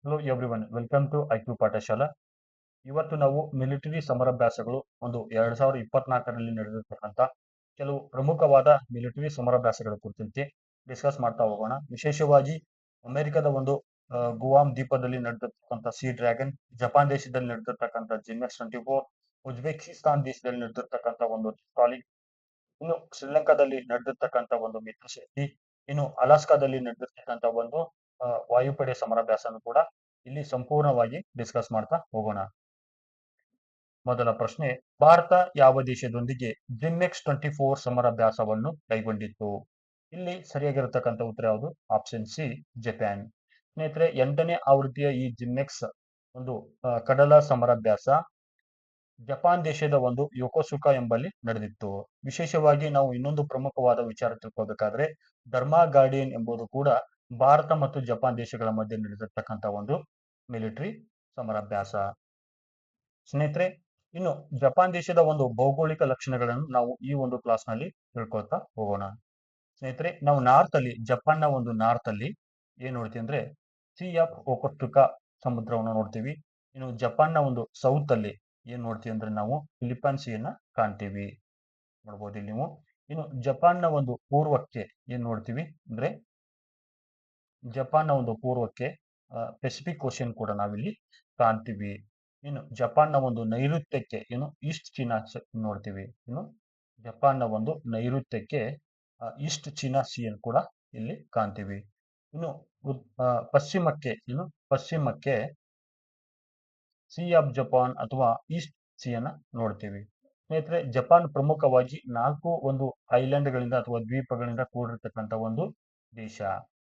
Hello everyone, welcome to IQ Pathshala. ಇವತ್ತು ನಾವು military ಸಮರಾಭ್ಯಾಸಗಳು 2024ರಲ್ಲಿ ನಡೆದಿರ್ತಕ್ಕಂಥ ಕೆಲವು ಪ್ರಮುಖವಾದ ಮಿಲಿಟರಿ ಸಮರಾಭ್ಯಾಸಗಳ ಕುರಿತಂತೆ ಡಿಸ್ಕಸ್ ಮಾಡ್ತಾ ಹೋಗೋಣ. ವಿಶೇಷವಾಗಿ ಅಮೆರಿಕದ ಗುವಾಮ್ ದ್ವೀಪದಲ್ಲಿ ನಡೆದಿರ್ತಕ್ಕಂಥ ಸಿ ಡ್ರ್ಯಾಗನ್, ಜಪಾನ್ ದೇಶದಲ್ಲಿ ನಡೆದಿರ್ತಕ್ಕಂಥ GMX-24, ಉಜ್ಬೇಕಿಸ್ತಾನ್ ದೇಶದಲ್ಲಿ ನಡೆದಿರ್ತಕ್ಕಂಥ ಕಾಲಿಕ್, ಇನ್ನು ಶ್ರೀಲಂಕಾದಲ್ಲಿ ನಡೆದಿರ್ತಕ್ಕಂಥ ಮಿತ್ರಶಕ್ತಿ, ಇನ್ನು ಅಲಾಸ್ಕಾದಲ್ಲಿ ನಡೆದಿರ್ತಕ್ಕಂಥ ವಾಯುಪಡೆ ಸಮರಾಭ್ಯಾಸನು ಕೂಡ ಇಲ್ಲಿ ಸಂಪೂರ್ಣವಾಗಿ ಡಿಸ್ಕಸ್ ಮಾಡ್ತಾ ಹೋಗೋಣ. ಮೊದಲ ಪ್ರಶ್ನೆ, ಭಾರತ ಯಾವ ದೇಶದೊಂದಿಗೆ GMX-24 ಸಮರಾಭ್ಯಾಸವನ್ನು ಕೈಗೊಂಡಿತ್ತು? ಇಲ್ಲಿ ಸರಿಯಾಗಿರತಕ್ಕಂಥ ಉತ್ತರ ಯಾವುದು? Option C, Japan. ಸ್ನೇಹಿತರೆ, 8ನೇ ಆವೃತ್ತಿಯ ಈ ಜಿಮ್ಮೆಕ್ಸ್ ಕಡಲ ಸಮರಾಭ್ಯಾಸ ಜಪಾನ್ ದೇಶದ ಯೋಕೋಸುಕಾ ಎಂಬಲ್ಲಿ ನಡೆದಿತ್ತು. ವಿಶೇಷವಾಗಿ ನಾವು ಇನ್ನೊಂದು ಪ್ರಮುಖವಾದ ವಿಚಾರ ತಿಳ್ಕೋಬೇಕಾದ್ರೆ, ಧರ್ಮಾ ಗಾರ್ಡಿಯನ್ ಎಂಬುದು ಕೂಡ ಭಾರತ ಮತ್ತು ಜಪಾನ್ ದೇಶಗಳ ಮಧ್ಯೆ ನಡೆದಿರ್ತಕ್ಕಂಥ ಮಿಲಿಟರಿ ಸಮರಾಭ್ಯಾಸ. ಸ್ನೇಹಿತರೆ, ಇನ್ನು ಜಪಾನ್ ದೇಶದ ಭೌಗೋಳಿಕ ಲಕ್ಷಣಗಳನ್ನು ನಾವು ಈ ಕ್ಲಾಸ್ ನಲ್ಲಿ ತಿಳ್ಕೊಳ್ತಾ ಹೋಗೋಣ. ಸ್ನೇಹಿತರೆ, ನಾವು ಜಪಾನ್ನ ನಾರ್ತ್ ಅಲ್ಲಿ ಏನ್ ನೋಡ್ತೀವಿ ಅಂದ್ರೆ ಸಿ ಆಫ್ ಒಕೊಟುಕಾ ಸಮುದ್ರವನ್ನು ನೋಡ್ತೀವಿ. ಇನ್ನು ಜಪಾನ್ನ ಸೌತ್ ಅಲ್ಲಿ ಏನ್ ನೋಡ್ತೀವಿ ಅಂದ್ರೆ ನಾವು ಫಿಲಿಪೈನ್ ಸೀಯನ್ನ ಕಾಣ್ತೀವಿ, ನೋಡ್ಬೋದು ಇಲ್ಲಿ ನೀವು. ಇನ್ನು ಜಪಾನ್ನ ಪೂರ್ವಕ್ಕೆ ಏನ್ ನೋಡ್ತೀವಿ ಅಂದ್ರೆ ಜಪಾನ್ನ ಪೂರ್ವಕ್ಕೆ ಪೆಸಿಫಿಕ್ ಓಷನ್ ಕೂಡ ನಾವಿಲ್ಲಿ ಕಾಣ್ತೀವಿ. ಇನ್ನು ಜಪಾನ್ನ ನೈಋತ್ಯಕ್ಕೆ ಈಸ್ಟ್ ಚೀನಾ ನೋಡ್ತೀವಿ. ಇನ್ನು ಜಪಾನ್ನ ನೈಋತ್ಯಕ್ಕೆ ಈಸ್ಟ್ ಚೀನಾ ಸೀಯನ್ನು ಕೂಡ ಇಲ್ಲಿ ಕಾಣ್ತೀವಿ. ಇನ್ನು ಪಶ್ಚಿಮಕ್ಕೆ ಸಿ ಆಫ್ ಜಪಾನ್ ಅಥವಾ ಈಸ್ಟ್ ಸೀಯನ್ನ ನೋಡ್ತೀವಿ. ಸ್ನೇಹಿತರೆ, ಜಪಾನ್ ಪ್ರಮುಖವಾಗಿ 4 ಐಲ್ಯಾಂಡ್ಗಳಿಂದ ಅಥವಾ ದ್ವೀಪಗಳಿಂದ ಕೂಡಿರ್ತಕ್ಕಂಥ ದೇಶ.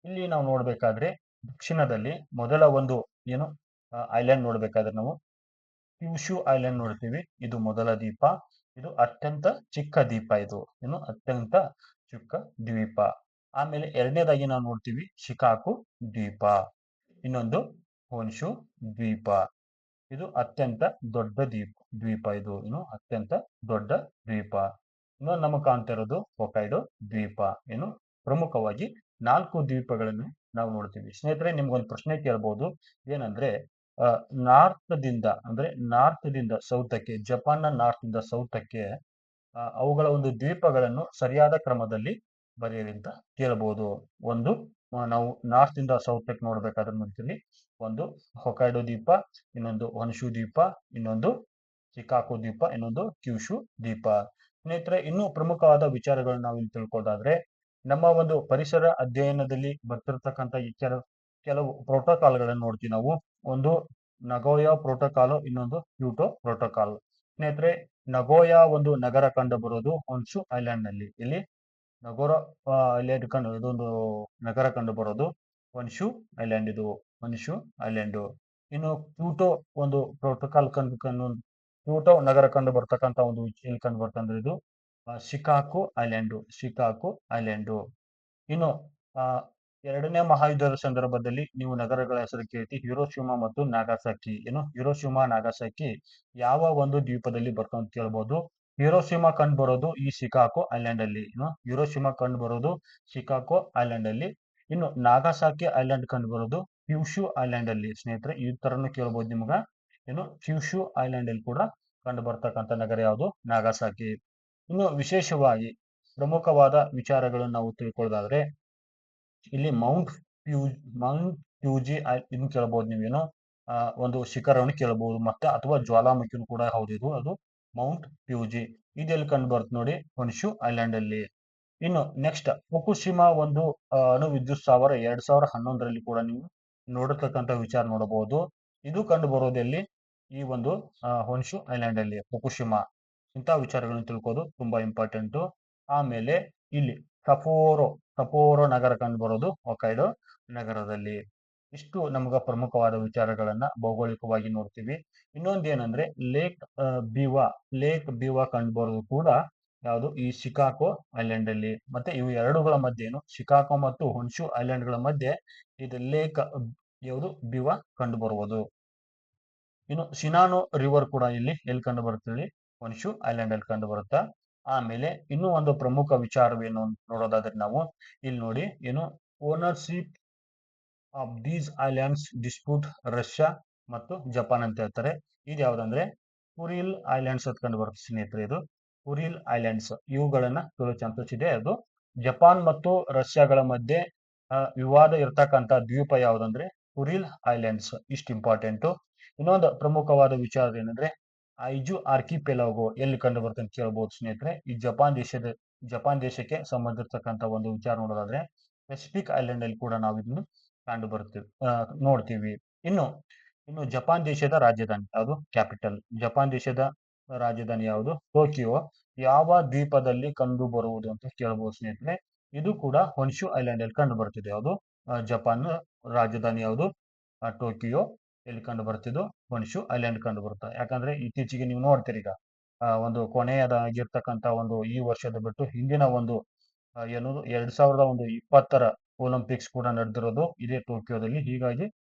ಇಲ್ಲಿ ನಾವು ನೋಡ್ಬೇಕಾದ್ರೆ ದಕ್ಷಿಣದಲ್ಲಿ ಮೊದಲ ಐಲ್ಯಾಂಡ್ ನೋಡ್ಬೇಕಾದ್ರೆ ನಾವು ಕ್ಯೂಶು ಐಲ್ಯಾಂಡ್ ನೋಡ್ತೀವಿ. ಇದು ಮೊದಲ ದ್ವೀಪ. ಇದು ಅತ್ಯಂತ ಚಿಕ್ಕ ದ್ವೀಪ. ಇದು ಅತ್ಯಂತ ಚಿಕ್ಕ ದ್ವೀಪ. ಆಮೇಲೆ ಎರಡನೇದಾಗಿ ನಾವು ನೋಡ್ತೀವಿ ಶಿಕಾಕು ದ್ವೀಪ. ಇನ್ನೊಂದು ಹೊನ್ಶು ದ್ವೀಪ. ಇದು ಅತ್ಯಂತ ದೊಡ್ಡ ದ್ವೀಪ. ಇದು ಅತ್ಯಂತ ದೊಡ್ಡ ದ್ವೀಪ. ಇನ್ನೊಂದು ನಮಗೆ ಕಾಣ್ತಾ ಇರೋದು ಹೊಕೈಡೋ ದ್ವೀಪ. ಪ್ರಮುಖವಾಗಿ 4 ದ್ವೀಪಗಳನ್ನು ನಾವು ನೋಡ್ತೀವಿ. ಸ್ನೇಹಿತರೆ, ನಿಮ್ಗೊಂದು ಪ್ರಶ್ನೆ ಕೇಳಬಹುದು. ಏನಂದ್ರೆ ನಾರ್ತ್ ದಿಂದ ಸೌತಕ್ಕೆ, ಜಪಾನ್ನ ನಾರ್ತ್ ಇಂದ ಸೌತಕ್ಕೆ ಅವುಗಳ ದ್ವೀಪಗಳನ್ನು ಸರಿಯಾದ ಕ್ರಮದಲ್ಲಿ ಬರೆಯಿರಿ ಅಂತ ಕೇಳಬಹುದು. ನಾವು ನಾರ್ತ್ ಇಂದ ಸೌತಕ್ಕೆ ನೋಡ್ಬೇಕಾದ್ರೆ ನೋಡ್ತೀವಿ, ಒಂದು ಹೊಕೈಡೋ ದ್ವೀಪ, ಇನ್ನೊಂದು ಹೊನ್ಶು ದ್ವೀಪ, ಇನ್ನೊಂದು ಶಿಕಾಕು ದ್ವೀಪ, ಇನ್ನೊಂದು ಕ್ಯೂಶು ದ್ವೀಪ. ಸ್ನೇಹಿತರೆ, ಇನ್ನೂ ಪ್ರಮುಖವಾದ ವಿಚಾರಗಳನ್ನು ನಾವು ಇಲ್ಲಿ ತಿಳ್ಕೊಳ್ಳೋದಾದ್ರೆ, ನಮ್ಮ ಪರಿಸರ ಅಧ್ಯಯನದಲ್ಲಿ ಬರ್ತಿರ್ತಕ್ಕಂಥ ಈ ಕೆಲವು ಪ್ರೋಟೋಕಾಲ್ಗಳನ್ನು ನೋಡ್ತೀವಿ ನಾವು. ಒಂದು ನಗೋಯಾ ಪ್ರೋಟೋಕಾಲ್, ಇನ್ನೊಂದು ಕ್ಯೂಟೋ ಪ್ರೋಟೋಕಾಲ್. ಸ್ನೇಹಿತರೆ, ನಗೋಯಾ ನಗರ ಕಂಡು ಬರೋದು ಹೊನ್ಶು ಐಲ್ಯಾಂಡ್ ನಲ್ಲಿ. ಇಲ್ಲಿ ನಗೋರಾ ಐಲ್ಯಾಂಡ್ ಇದೊಂದು ನಗರ ಕಂಡು ಬರೋದು ಹೊನ್ಶು ಐಲ್ಯಾಂಡ್. ಇದು ಹೊನ್ಶು ಐಲ್ಯಾಂಡ್. ಇನ್ನು ಕ್ಯೂಟೋ ಪ್ರೋಟೋಕಾಲ್ ಕ್ಯೂಟೋ ನಗರ ಕಂಡು ಬರ್ತಕ್ಕಂಥ ಎಲ್ಲಿ ಕಂಡು ಬರ್ತಂದ್ರೆ ಇದು ಶಿಕಾಕು ಐಲ್ಯಾಂಡ್. ಇನ್ನು ಎರಡನೇ ಮಹಾಯುದ್ಧದ ಸಂದರ್ಭದಲ್ಲಿ ನೀವು ನಗರಗಳ ಹೆಸರು ಕೇಳ್ತಿ, ಹಿರೋಶಿಮಾ ಮತ್ತು ನಾಗಾಸಾಕಿ. ಹಿರೋಶಿಮಾ, ನಾಗಾಸಾಕಿ ಯಾವ ದ್ವೀಪದಲ್ಲಿ ಬರ್ತವೆ ಅಂತ ಕೇಳ್ಬೋದು. ಹಿರೋಶಿಮಾ ಕಂಡು ಬರೋದು ಈ ಶಿಕಾಕು ಐಲ್ಯಾಂಡ್ ಅಲ್ಲಿ. ಹಿರೋಶಿಮಾ ಕಂಡು ಬರೋದು ಶಿಕಾಕು ಐಲ್ಯಾಂಡ್ ಅಲ್ಲಿ. ಇನ್ನು ನಾಗಾಸಾಕಿ ಐಲ್ಯಾಂಡ್ ಕಂಡು ಬರೋದು ಕ್ಯೂಶು ಐಲ್ಯಾಂಡ್ ಅಲ್ಲಿ. ಸ್ನೇಹಿತರೆ, ಈ ತರನು ಕೇಳ್ಬೋದು ನಿಮ್ಗ. ಕ್ಯೂಶು ಐಲ್ಯಾಂಡ್ ಅಲ್ಲಿ ಕೂಡ ಕಂಡು ಬರ್ತಕ್ಕಂಥ ನಗರ ಯಾವುದು? ನಾಗಾಸಾಕಿ. ಇನ್ನು ವಿಶೇಷವಾಗಿ ಪ್ರಮುಖವಾದ ವಿಚಾರಗಳನ್ನು ನಾವು ತಿಳ್ಕೊಳ್ಳೋದಾದ್ರೆ, ಇಲ್ಲಿ ಮೌಂಟ್ ಫ್ಯೂಜಿ ಇದನ್ನು ಕೇಳಬಹುದು ನೀವೇನು. ಶಿಖರವನ್ನು ಕೇಳಬಹುದು, ಮತ್ತೆ ಅಥವಾ ಜ್ವಾಲಾಮುಖಿನೂ ಕೂಡ ಹೌದು. ಇದು ಅದು ಮೌಂಟ್ ಫ್ಯೂಜಿ. ಇದೆಲ್ಲಿ ಕಂಡು ಬರುತ್ತೆ ನೋಡಿ, ಹೊನ್ಶು ಐಲ್ಯಾಂಡ್ ಅಲ್ಲಿ. ಇನ್ನು ನೆಕ್ಸ್ಟ್ ಫುಕುಶಿಮಾ ಅಣು ವಿದ್ಯುತ್ ಸ್ಥಾವರ 2011ರಲ್ಲಿ ಕೂಡ ನೀವು ನೋಡತಕ್ಕಂಥ ವಿಚಾರ ನೋಡಬಹುದು. ಇದು ಕಂಡು ಬರೋದೆಲ್ಲಿ? ಈ ಹೊನ್ಶು ಐಲ್ಯಾಂಡ್ ಅಲ್ಲಿ, ಫುಕುಶಿಮಾ. ಇಂತಹ ವಿಚಾರಗಳನ್ನು ತಿಳ್ಕೋದು ತುಂಬಾ ಇಂಪಾರ್ಟೆಂಟ್. ಆಮೇಲೆ ಇಲ್ಲಿ ಸಪೋರೋ ನಗರ ಕಂಡು ಬರೋದು ಹೊಕೈಡೋ ನಗರದಲ್ಲಿ. ಇಷ್ಟು ನಮ್ಗ ಪ್ರಮುಖವಾದ ವಿಚಾರಗಳನ್ನ ಭೌಗೋಳಿಕವಾಗಿ ನೋಡ್ತೀವಿ. ಇನ್ನೊಂದು ಏನಂದ್ರೆ ಲೇಕ್ ಬಿವಾ ಕಂಡು ಬರೋದು ಕೂಡ ಯಾವುದು? ಈ ಶಿಕಾಗೋ ಐಲ್ಯಾಂಡ್ ಅಲ್ಲಿ. ಮತ್ತೆ ಇವು ಎರಡುಗಳ ಮಧ್ಯೆ ಶಿಕಾಗೋ ಮತ್ತು ಹೊನ್ಶು ಐಲ್ಯಾಂಡ್ ಗಳ ಮಧ್ಯೆ ಇದು ಲೇಕ್ ಯಾವುದು? ಬಿವಾ ಕಂಡು ಬರುವುದು. ಇನ್ನು ಶಿನಾನೋ ರಿವರ್ ಕೂಡ ಎಲ್ಲಿ ಕಂಡು ಬರುತ್ತೆ? ಹೊನ್ಶು ಐಲ್ಯಾಂಡ್ ಅಲ್ಲಿ ಕಂಡು ಬರುತ್ತಾ. ಆಮೇಲೆ ಇನ್ನೂ ಪ್ರಮುಖ ವಿಚಾರವೇನು ನೋಡೋದಾದ್ರೆ ನಾವು ಇಲ್ಲಿ ನೋಡಿ, ownership of these islands dispute Russia ಮತ್ತು ಜಪಾನ್ ಅಂತ ಹೇಳ್ತಾರೆ. ಇದು ಯಾವ್ದಂದ್ರೆ ಕುರಿಲ್ ಐಲ್ಯಾಂಡ್ಸ್ ಅಂತ ಕಂಡು ಬರುತ್ತೆ ಸ್ನೇಹಿತರೆ. ಇದು ಕುರಿಲ್ ಐಲ್ಯಾಂಡ್ಸ್ ಇವುಗಳನ್ನ ಕೇಳೋ ಚಾನ್ಸಸ್ ಇದೆ. ಅದು ಜಪಾನ್ ಮತ್ತು ರಷ್ಯಾಗಳ ಮಧ್ಯೆ ವಿವಾದ ಇರತಕ್ಕಂತ ದ್ವೀಪ ಯಾವ್ದಂದ್ರೆ ಕುರಿಲ್ ಐಲ್ಯಾಂಡ್ಸ್. ಇಷ್ಟು ಇಂಪಾರ್ಟೆಂಟ್. ಇನ್ನೊಂದು ಪ್ರಮುಖವಾದ ವಿಚಾರ ಏನಂದ್ರೆ ಐಜು ಆರ್ಕಿಪೆಲಾಗೋ ಎಲ್ಲಿ ಕಂಡು ಬರುತ್ತೆ ಅಂತ ಕೇಳಬಹುದು ಸ್ನೇಹಿತರೆ. ಈ ಜಪಾನ್ ದೇಶಕ್ಕೆ ಸಂಬಂಧಿರ್ತಕ್ಕಂಥ ಒಂದು ವಿಚಾರ ನೋಡೋದಾದ್ರೆ ಪೆಸಿಫಿಕ್ ಐಲ್ಯಾಂಡ್ ಅಲ್ಲಿ ಕೂಡ ನಾವು ಇದನ್ನು ಕಂಡು ಬರ್ತೀವಿ, ನೋಡ್ತೀವಿ. ಇನ್ನು ಇನ್ನು ಜಪಾನ್ ದೇಶದ ರಾಜಧಾನಿ ಯಾವುದು? ಕ್ಯಾಪಿಟಲ್. ಜಪಾನ್ ದೇಶದ ರಾಜಧಾನಿ ಯಾವುದು? ಟೋಕಿಯೋ. ಯಾವ ದ್ವೀಪದಲ್ಲಿ ಕಂಡು ಬರುವುದು ಅಂತ ಕೇಳಬಹುದು ಸ್ನೇಹಿತರೆ. ಇದು ಕೂಡ ಹೊನ್ಶು ಐಲ್ಯಾಂಡ್ ಅಲ್ಲಿ ಕಂಡು ಬರ್ತಿದೆ. ಯಾವುದು? ಜಪಾನ್ ರಾಜಧಾನಿ ಯಾವುದು? ಟೋಕಿಯೋ. ಎಲ್ಲಿ ಕಂಡು ಬರ್ತಿದ್ದು? ಹೊನ್ಶು ಐಲ್ಯಾಂಡ್ ಕಂಡು ಬರುತ್ತೆ. ಯಾಕಂದ್ರೆ ಇತ್ತೀಚೆಗೆ ನೀವು ನೋಡ್ತೀರಿ ಈಗ ಒಂದು ಕೊನೆಯದಾಗಿರ್ತಕ್ಕಂಥ ಒಂದು ಈ ವರ್ಷದ ಬಿಟ್ಟು ಹಿಂದಿನ ಒಂದು ಏನು 2020 ಒಲಿಂಪಿಕ್ಸ್ ಕೂಡ ನಡೆದಿರೋದು ಇದೇ ಟೋಕಿಯೋದಲ್ಲಿ. ಹೀಗಾಗಿ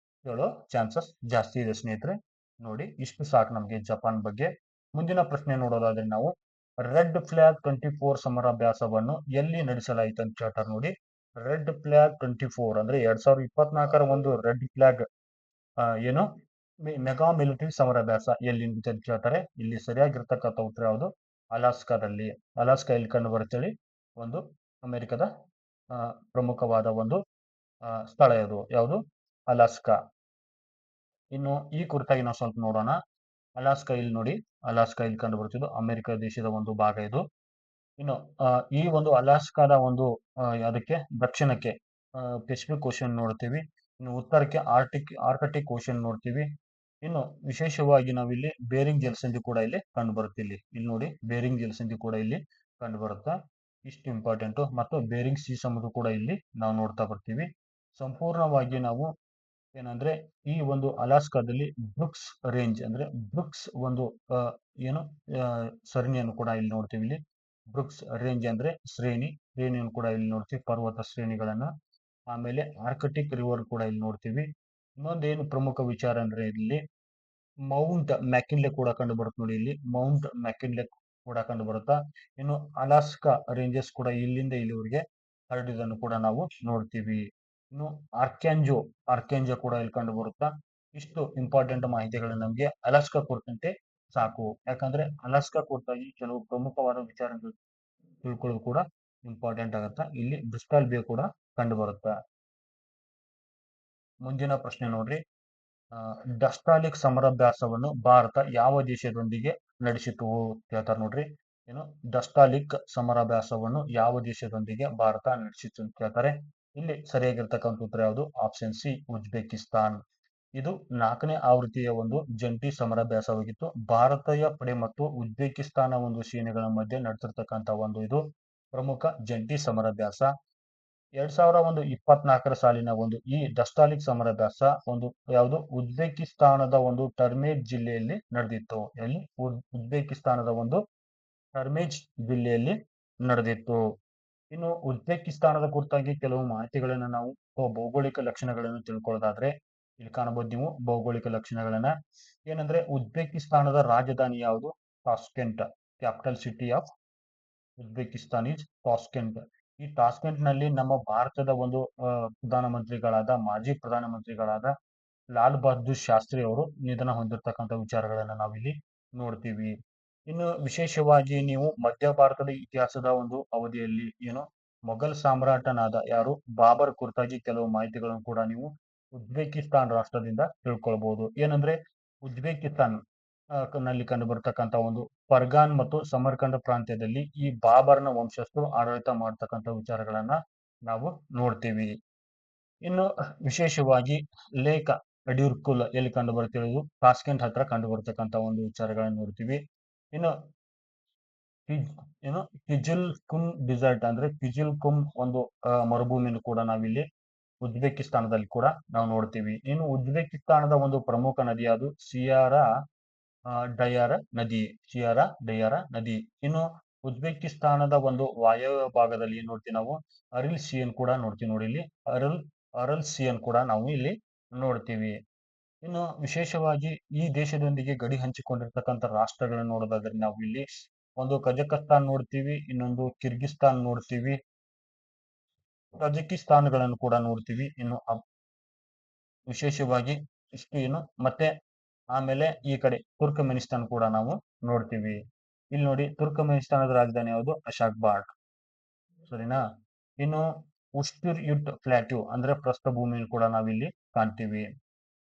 ಹೇಳೋ ಚಾನ್ಸಸ್ ಜಾಸ್ತಿ ಇದೆ ಸ್ನೇಹಿತರೆ. ನೋಡಿ, ಇಷ್ಟು ಸಾಕು ನಮಗೆ ಜಪಾನ್ ಬಗ್ಗೆ. ಮುಂದಿನ ಪ್ರಶ್ನೆ ನೋಡೋದಾದ್ರೆ ನಾವು ರೆಡ್ ಫ್ಲಾಗ್ 24 ಸಮರಾಭ್ಯಾಸವನ್ನು ಎಲ್ಲಿ ನಡೆಸಲಾಯಿತು ಅಂತ ಕೇಳ್ತಾರೆ. ನೋಡಿ, ರೆಡ್ ಫ್ಲಾಗ್ 24 ಅಂದ್ರೆ 2024 ಒಂದು ರೆಡ್ ಫ್ಲಾಗ್ ಏನು ಮೆಗಾ ಮಿಲಿಟರಿ ಸಮರಾಭ್ಯಾಸ ಎಲ್ಲಿ ಅಂತ ಕೇಳ್ತಾರೆ. ಇಲ್ಲಿ ಸರಿಯಾಗಿರ್ತಕ್ಕಂಥ ಉತ್ತರ ಯಾವುದು? ಅಲಾಸ್ಕಾದಲ್ಲಿ. ಅಲಾಸ್ಕಾ ಎಲ್ಲಿ ಕಂಡು ಬರ್ತೇಳಿ ಒಂದು ಅಮೆರಿಕದ ಪ್ರಮುಖವಾದ ಒಂದು ಸ್ಥಳ ಇದು. ಯಾವುದು? ಅಲಾಸ್ಕಾ. ಇನ್ನು ಈ ಕುರಿತಾಗಿ ನಾವು ಸ್ವಲ್ಪ ನೋಡೋಣ. ಅಲಾಸ್ಕಾ ಇಲ್ಲಿ ನೋಡಿ, ಅಲಾಸ್ಕಾ ಇಲ್ಲಿ ಕಂಡು ಬರ್ತಿದ್ದು ಅಮೆರಿಕ ದೇಶದ ಒಂದು ಭಾಗ ಇದು. ಇನ್ನು ಈ ಒಂದು ಅಲಾಸ್ಕಾದ ಒಂದು ಅದಕ್ಕೆ ದಕ್ಷಿಣಕ್ಕೆ ಪೆಸಿಫಿಕ್ ಓಷನ್ ನೋಡ್ತೀವಿ. ಇನ್ನು ಉತ್ತರಕ್ಕೆ ಆರ್ಕಟಿಕ್ ಓಷನ್ ನೋಡ್ತೀವಿ. ಇನ್ನು ವಿಶೇಷವಾಗಿ ನಾವಿಲ್ಲಿ ಬೇರಿಂಗ್ ಜಲಸಂಧಿ ಕೂಡ ಇಲ್ಲಿ ಕಂಡು ಬರುತ್ತೆ. ಇಲ್ಲಿ ನೋಡಿ, ಬೇರಿಂಗ್ ಜಲಸಂಧಿ ಕೂಡ ಇಲ್ಲಿ ಕಂಡು ಬರುತ್ತೆ. ಇಷ್ಟು ಇಂಪಾರ್ಟೆಂಟ್. ಮತ್ತು ಬೇರಿಂಗ್ ಸಿ ಸಮುದ್ರ ಕೂಡ ಇಲ್ಲಿ ನಾವು ನೋಡ್ತಾ ಬರ್ತೀವಿ. ಸಂಪೂರ್ಣವಾಗಿ ನಾವು ಏನಂದ್ರೆ ಈ ಒಂದು ಅಲಾಸ್ಕಾದಲ್ಲಿ ಬ್ರೂಕ್ಸ್ ರೇಂಜ್ ಅಂದ್ರೆ ಬ್ರೂಕ್ಸ್ ಒಂದು ಏನು ಸರಣಿಯನ್ನು ಕೂಡ ಇಲ್ಲಿ ನೋಡ್ತೀವಿ. ಇಲ್ಲಿ ಬ್ರೂಕ್ಸ್ ರೇಂಜ್ ಅಂದ್ರೆ ಶ್ರೇಣಿಯನ್ನು ಕೂಡ ಇಲ್ಲಿ ನೋಡ್ತೀವಿ, ಪರ್ವತ ಶ್ರೇಣಿಗಳನ್ನ. ಆಮೇಲೆ ಆರ್ಕಟಿಕ್ ರಿವರ್ ಕೂಡ ಇಲ್ಲಿ ನೋಡ್ತೀವಿ. ಇನ್ನೊಂದೇನು ಪ್ರಮುಖ ವಿಚಾರ ಅಂದ್ರೆ ಇಲ್ಲಿ ಮೌಂಟ್ ಮ್ಯಾಕಿನ್ಲೆ ಕೂಡ ಕಂಡು ಬರುತ್ತೆ. ನೋಡಿ, ಇಲ್ಲಿ ಮೌಂಟ್ ಮ್ಯಾಕಿನ್ಲೆ ಕೂಡ ಕಂಡು ಬರುತ್ತಾ. ಇನ್ನು ಅಲಾಸ್ಕಾ ರೇಂಜಸ್ ಕೂಡ ಇಲ್ಲಿಂದ ಇಲ್ಲಿವರೆಗೆ ಹರಡಿದನ್ನು ಕೂಡ ನಾವು ನೋಡ್ತೀವಿ. ಇನ್ನು ಆರ್ಕೆಂಜೋ ಕೂಡ ಇಲ್ಲಿ ಕಂಡು ಬರುತ್ತಾ. ಇಷ್ಟು ಇಂಪಾರ್ಟೆಂಟ್ ಮಾಹಿತಿಗಳು ನಮಗೆ ಅಲಾಸ್ಕಾ ಕುರಿತಂತೆ ಸಾಕು. ಯಾಕಂದ್ರೆ ಅಲಾಸ್ಕಾ ಕುರಿತಾಗಿ ಕೆಲವು ಪ್ರಮುಖವಾದ ವಿಚಾರಗಳು ತಿಳ್ಕೊಳ್ಳೋದು ಕೂಡ ಇಂಪಾರ್ಟೆಂಟ್ ಆಗುತ್ತಾ. ಇಲ್ಲಿ ಬ್ರಿಸ್ಟಲ್ ಬೇ ಕೂಡ ಕಂಡು ಬರುತ್ತಾ. ಮುಂದಿನ ಪ್ರಶ್ನೆ ನೋಡ್ರಿ, ಡಸ್ಟಾಲಿಕ್ ಸಮರಾಭ್ಯಾಸವನ್ನು ಭಾರತ ಯಾವ ದೇಶದೊಂದಿಗೆ ನಡೆಸಿತು ಹೇಳ್ತಾರೆ. ನೋಡ್ರಿ, ಏನು ಡಸ್ಟಾಲಿಕ್ ಸಮರಾಭ್ಯಾಸವನ್ನು ಯಾವ ದೇಶದೊಂದಿಗೆ ಭಾರತ ನಡೆಸಿತು ಅಂತ ಕೇಳ್ತಾರೆ. ಇಲ್ಲಿ ಸರಿಯಾಗಿರ್ತಕ್ಕಂಥ ಉತ್ತರ ಯಾವುದು? Option C, Uzbekistan. ಇದು 4ನೇ ಆವೃತ್ತಿಯ ಒಂದು ಜಂಟಿ ಸಮರಾಭ್ಯಾಸವಾಗಿತ್ತು. ಭಾರತೀಯ ಪಡೆ ಮತ್ತು ಉಜ್ಬೇಕಿಸ್ತಾನ ಒಂದು ಸೇನೆಗಳ ಮಧ್ಯೆ ನಡೆಸಿರ್ತಕ್ಕಂಥ ಒಂದು ಇದು ಪ್ರಮುಖ ಜಂಟಿ ಸಮರಾಭ್ಯಾಸ. 2024 ಸಾಲಿನ ಒಂದು ಈ ಡಸ್ಟಾಲಿಕ್ ಸಮರಾಭ್ಯಾಸ ಒಂದು ಯಾವುದು? ಉಜ್ಬೇಕಿಸ್ತಾನದ ಒಂದು ಟರ್ಮೇಜ್ ಜಿಲ್ಲೆಯಲ್ಲಿ ನಡೆದಿತ್ತು. ಎಲ್ಲಿ? ಉಜ್ಬೇಕಿಸ್ತಾನದ ಒಂದು ಟರ್ಮೇಜ್ ಜಿಲ್ಲೆಯಲ್ಲಿ ನಡೆದಿತ್ತು. ಇನ್ನು ಉಜ್ಬೇಕಿಸ್ತಾನದ ಕುರಿತಾಗಿ ಕೆಲವು ಮಾಹಿತಿಗಳನ್ನು ನಾವು ಭೌಗೋಳಿಕ ಲಕ್ಷಣಗಳನ್ನು ತಿಳ್ಕೊಳ್ಳೋದಾದ್ರೆ ಇಲ್ಲಿ ಕಾಣಬಹುದು ನೀವು ಭೌಗೋಳಿಕ ಲಕ್ಷಣಗಳನ್ನ. ಏನಂದ್ರೆ ಉಜ್ಬೇಕಿಸ್ತಾನದ ರಾಜಧಾನಿ ಯಾವುದು? Tashkent. Capital city of Uzbekistan is Tashkent. ಈ ಟಾಸ್ಕೆಂಟ್ ನಲ್ಲಿ ನಮ್ಮ ಭಾರತದ ಒಂದು ಮಾಜಿ ಪ್ರಧಾನಮಂತ್ರಿಗಳಾದ ಲಾಲ್ ಬಹದ್ದೂರ್ ಶಾಸ್ತ್ರಿ ಅವರು ನಿಧನ ಹೊಂದಿರತಕ್ಕಂಥ ವಿಚಾರಗಳನ್ನ ನಾವಿಲ್ಲಿ ನೋಡ್ತೀವಿ. ಇನ್ನು ವಿಶೇಷವಾಗಿ ನೀವು ಮಧ್ಯ ಭಾರತದ ಇತಿಹಾಸದ ಒಂದು ಅವಧಿಯಲ್ಲಿ ಏನು ಮೊಘಲ್ ಸಾಮ್ರಾಟನಾದ ಯಾರು ಬಾಬರ್ ಕುರಿತಾಗಿ ಕೆಲವು ಮಾಹಿತಿಗಳನ್ನು ಕೂಡ ನೀವು ಉಜ್ಬೇಕಿಸ್ತಾನ್ ರಾಷ್ಟ್ರದಿಂದ ತಿಳ್ಕೊಳ್ಬಹುದು. ಏನಂದ್ರೆ ಉಜ್ಬೇಕಿಸ್ತಾನ್ ನಲ್ಲಿ ಕಂಡು ಬರ್ತಕ್ಕಂಥ ಒಂದು ಫರ್ಗಾನ್ ಮತ್ತು ಸಮರ್ಕಂಡ್ ಪ್ರಾಂತ್ಯದಲ್ಲಿ ಈ ಬಾಬರ್ನ ವಂಶಸ್ಥರು ಆಡಳಿತ ಮಾಡತಕ್ಕಂಥ ವಿಚಾರಗಳನ್ನ ನಾವು ನೋಡ್ತೀವಿ. ಇನ್ನು ವಿಶೇಷವಾಗಿ ಲೇಖ ಅಡ್ಯೂರ್ಕುಲ್ ಎಲ್ಲಿ ಕಂಡು ಬರ್ತಿರೋದು? ತಾಸ್ಕೆಂಟ್ ಹತ್ರ ಕಂಡು ಬರ್ತಕ್ಕಂಥ ಒಂದು ವಿಚಾರಗಳನ್ನು ನೋಡ್ತೀವಿ. ಇನ್ನು ಏನು ಕಿಜಿಲ್ ಕುಮ್ ಡಿಸರ್ಟ್ ಅಂದ್ರೆ ಕಿಜಿಲ್ ಕುಮ್ ಒಂದು ಮರುಭೂಮಿಯನ್ನು ಕೂಡ ನಾವಿಲ್ಲಿ ಉಜ್ಬೇಕಿಸ್ತಾನದಲ್ಲಿ ಕೂಡ ನಾವು ನೋಡ್ತೀವಿ. ಇನ್ನು ಉಜ್ಬೇಕಿಸ್ತಾನದ ಒಂದು ಪ್ರಮುಖ ನದಿ ಅದು ಸಿಯಾರಾ ಡಯಾರ ನದಿ. ಇನ್ನು ಉಜ್ಬೇಕಿಸ್ತಾನದ ಒಂದು ವಾಯವ್ಯ ಭಾಗದಲ್ಲಿ ಏನ್ ನೋಡ್ತೀವಿ ನಾವು? ಅರಿಲ್ ಸಿಯನ್ ಕೂಡ ನೋಡ್ತೀವಿ. ನೋಡಿ, ಇಲ್ಲಿ ಅರಲ್ ಸಿಯನ್ ಕೂಡ ನಾವು ಇಲ್ಲಿ ನೋಡ್ತೀವಿ. ಇನ್ನು ವಿಶೇಷವಾಗಿ ಈ ದೇಶದೊಂದಿಗೆ ಗಡಿ ಹಂಚಿಕೊಂಡಿರ್ತಕ್ಕಂಥ ರಾಷ್ಟ್ರಗಳನ್ನು ನೋಡೋದಾದ್ರೆ ನಾವು ಇಲ್ಲಿ ಒಂದು ಕಜಕಸ್ತಾನ್ ನೋಡ್ತೀವಿ, ಇನ್ನೊಂದು ಕಿರ್ಗಿಸ್ತಾನ್ ನೋಡ್ತೀವಿ, ತಜಿಕಿಸ್ತಾನ್ಗಳನ್ನು ಕೂಡ ನೋಡ್ತೀವಿ. ಇನ್ನು ವಿಶೇಷವಾಗಿ ಇಷ್ಟು ಏನು ಮತ್ತೆ ಆಮೇಲೆ ಈ ಕಡೆ ತುರ್ಕಮೆನಿಸ್ತಾನ್ ಕೂಡ ನಾವು ನೋಡ್ತೀವಿ. ಇಲ್ಲಿ ನೋಡಿ ತುರ್ಕಮೆನಿಸ್ತಾನದ ರಾಜಧಾನಿ ಯಾವುದು? ಅಶಾಕ್ಬಾಡ್. ಸರಿನಾ? ಇನ್ನು ಉಷ್ಟ್ರಿಯುಟ್ ಪ್ಲಾಟ್ಯೂ ಅಂದ್ರೆ ಪ್ರಸ್ಥಭೂಮಿಯನ್ನು ಕೂಡ ನಾವಿಲ್ಲಿ ಕಾಣ್ತೀವಿ.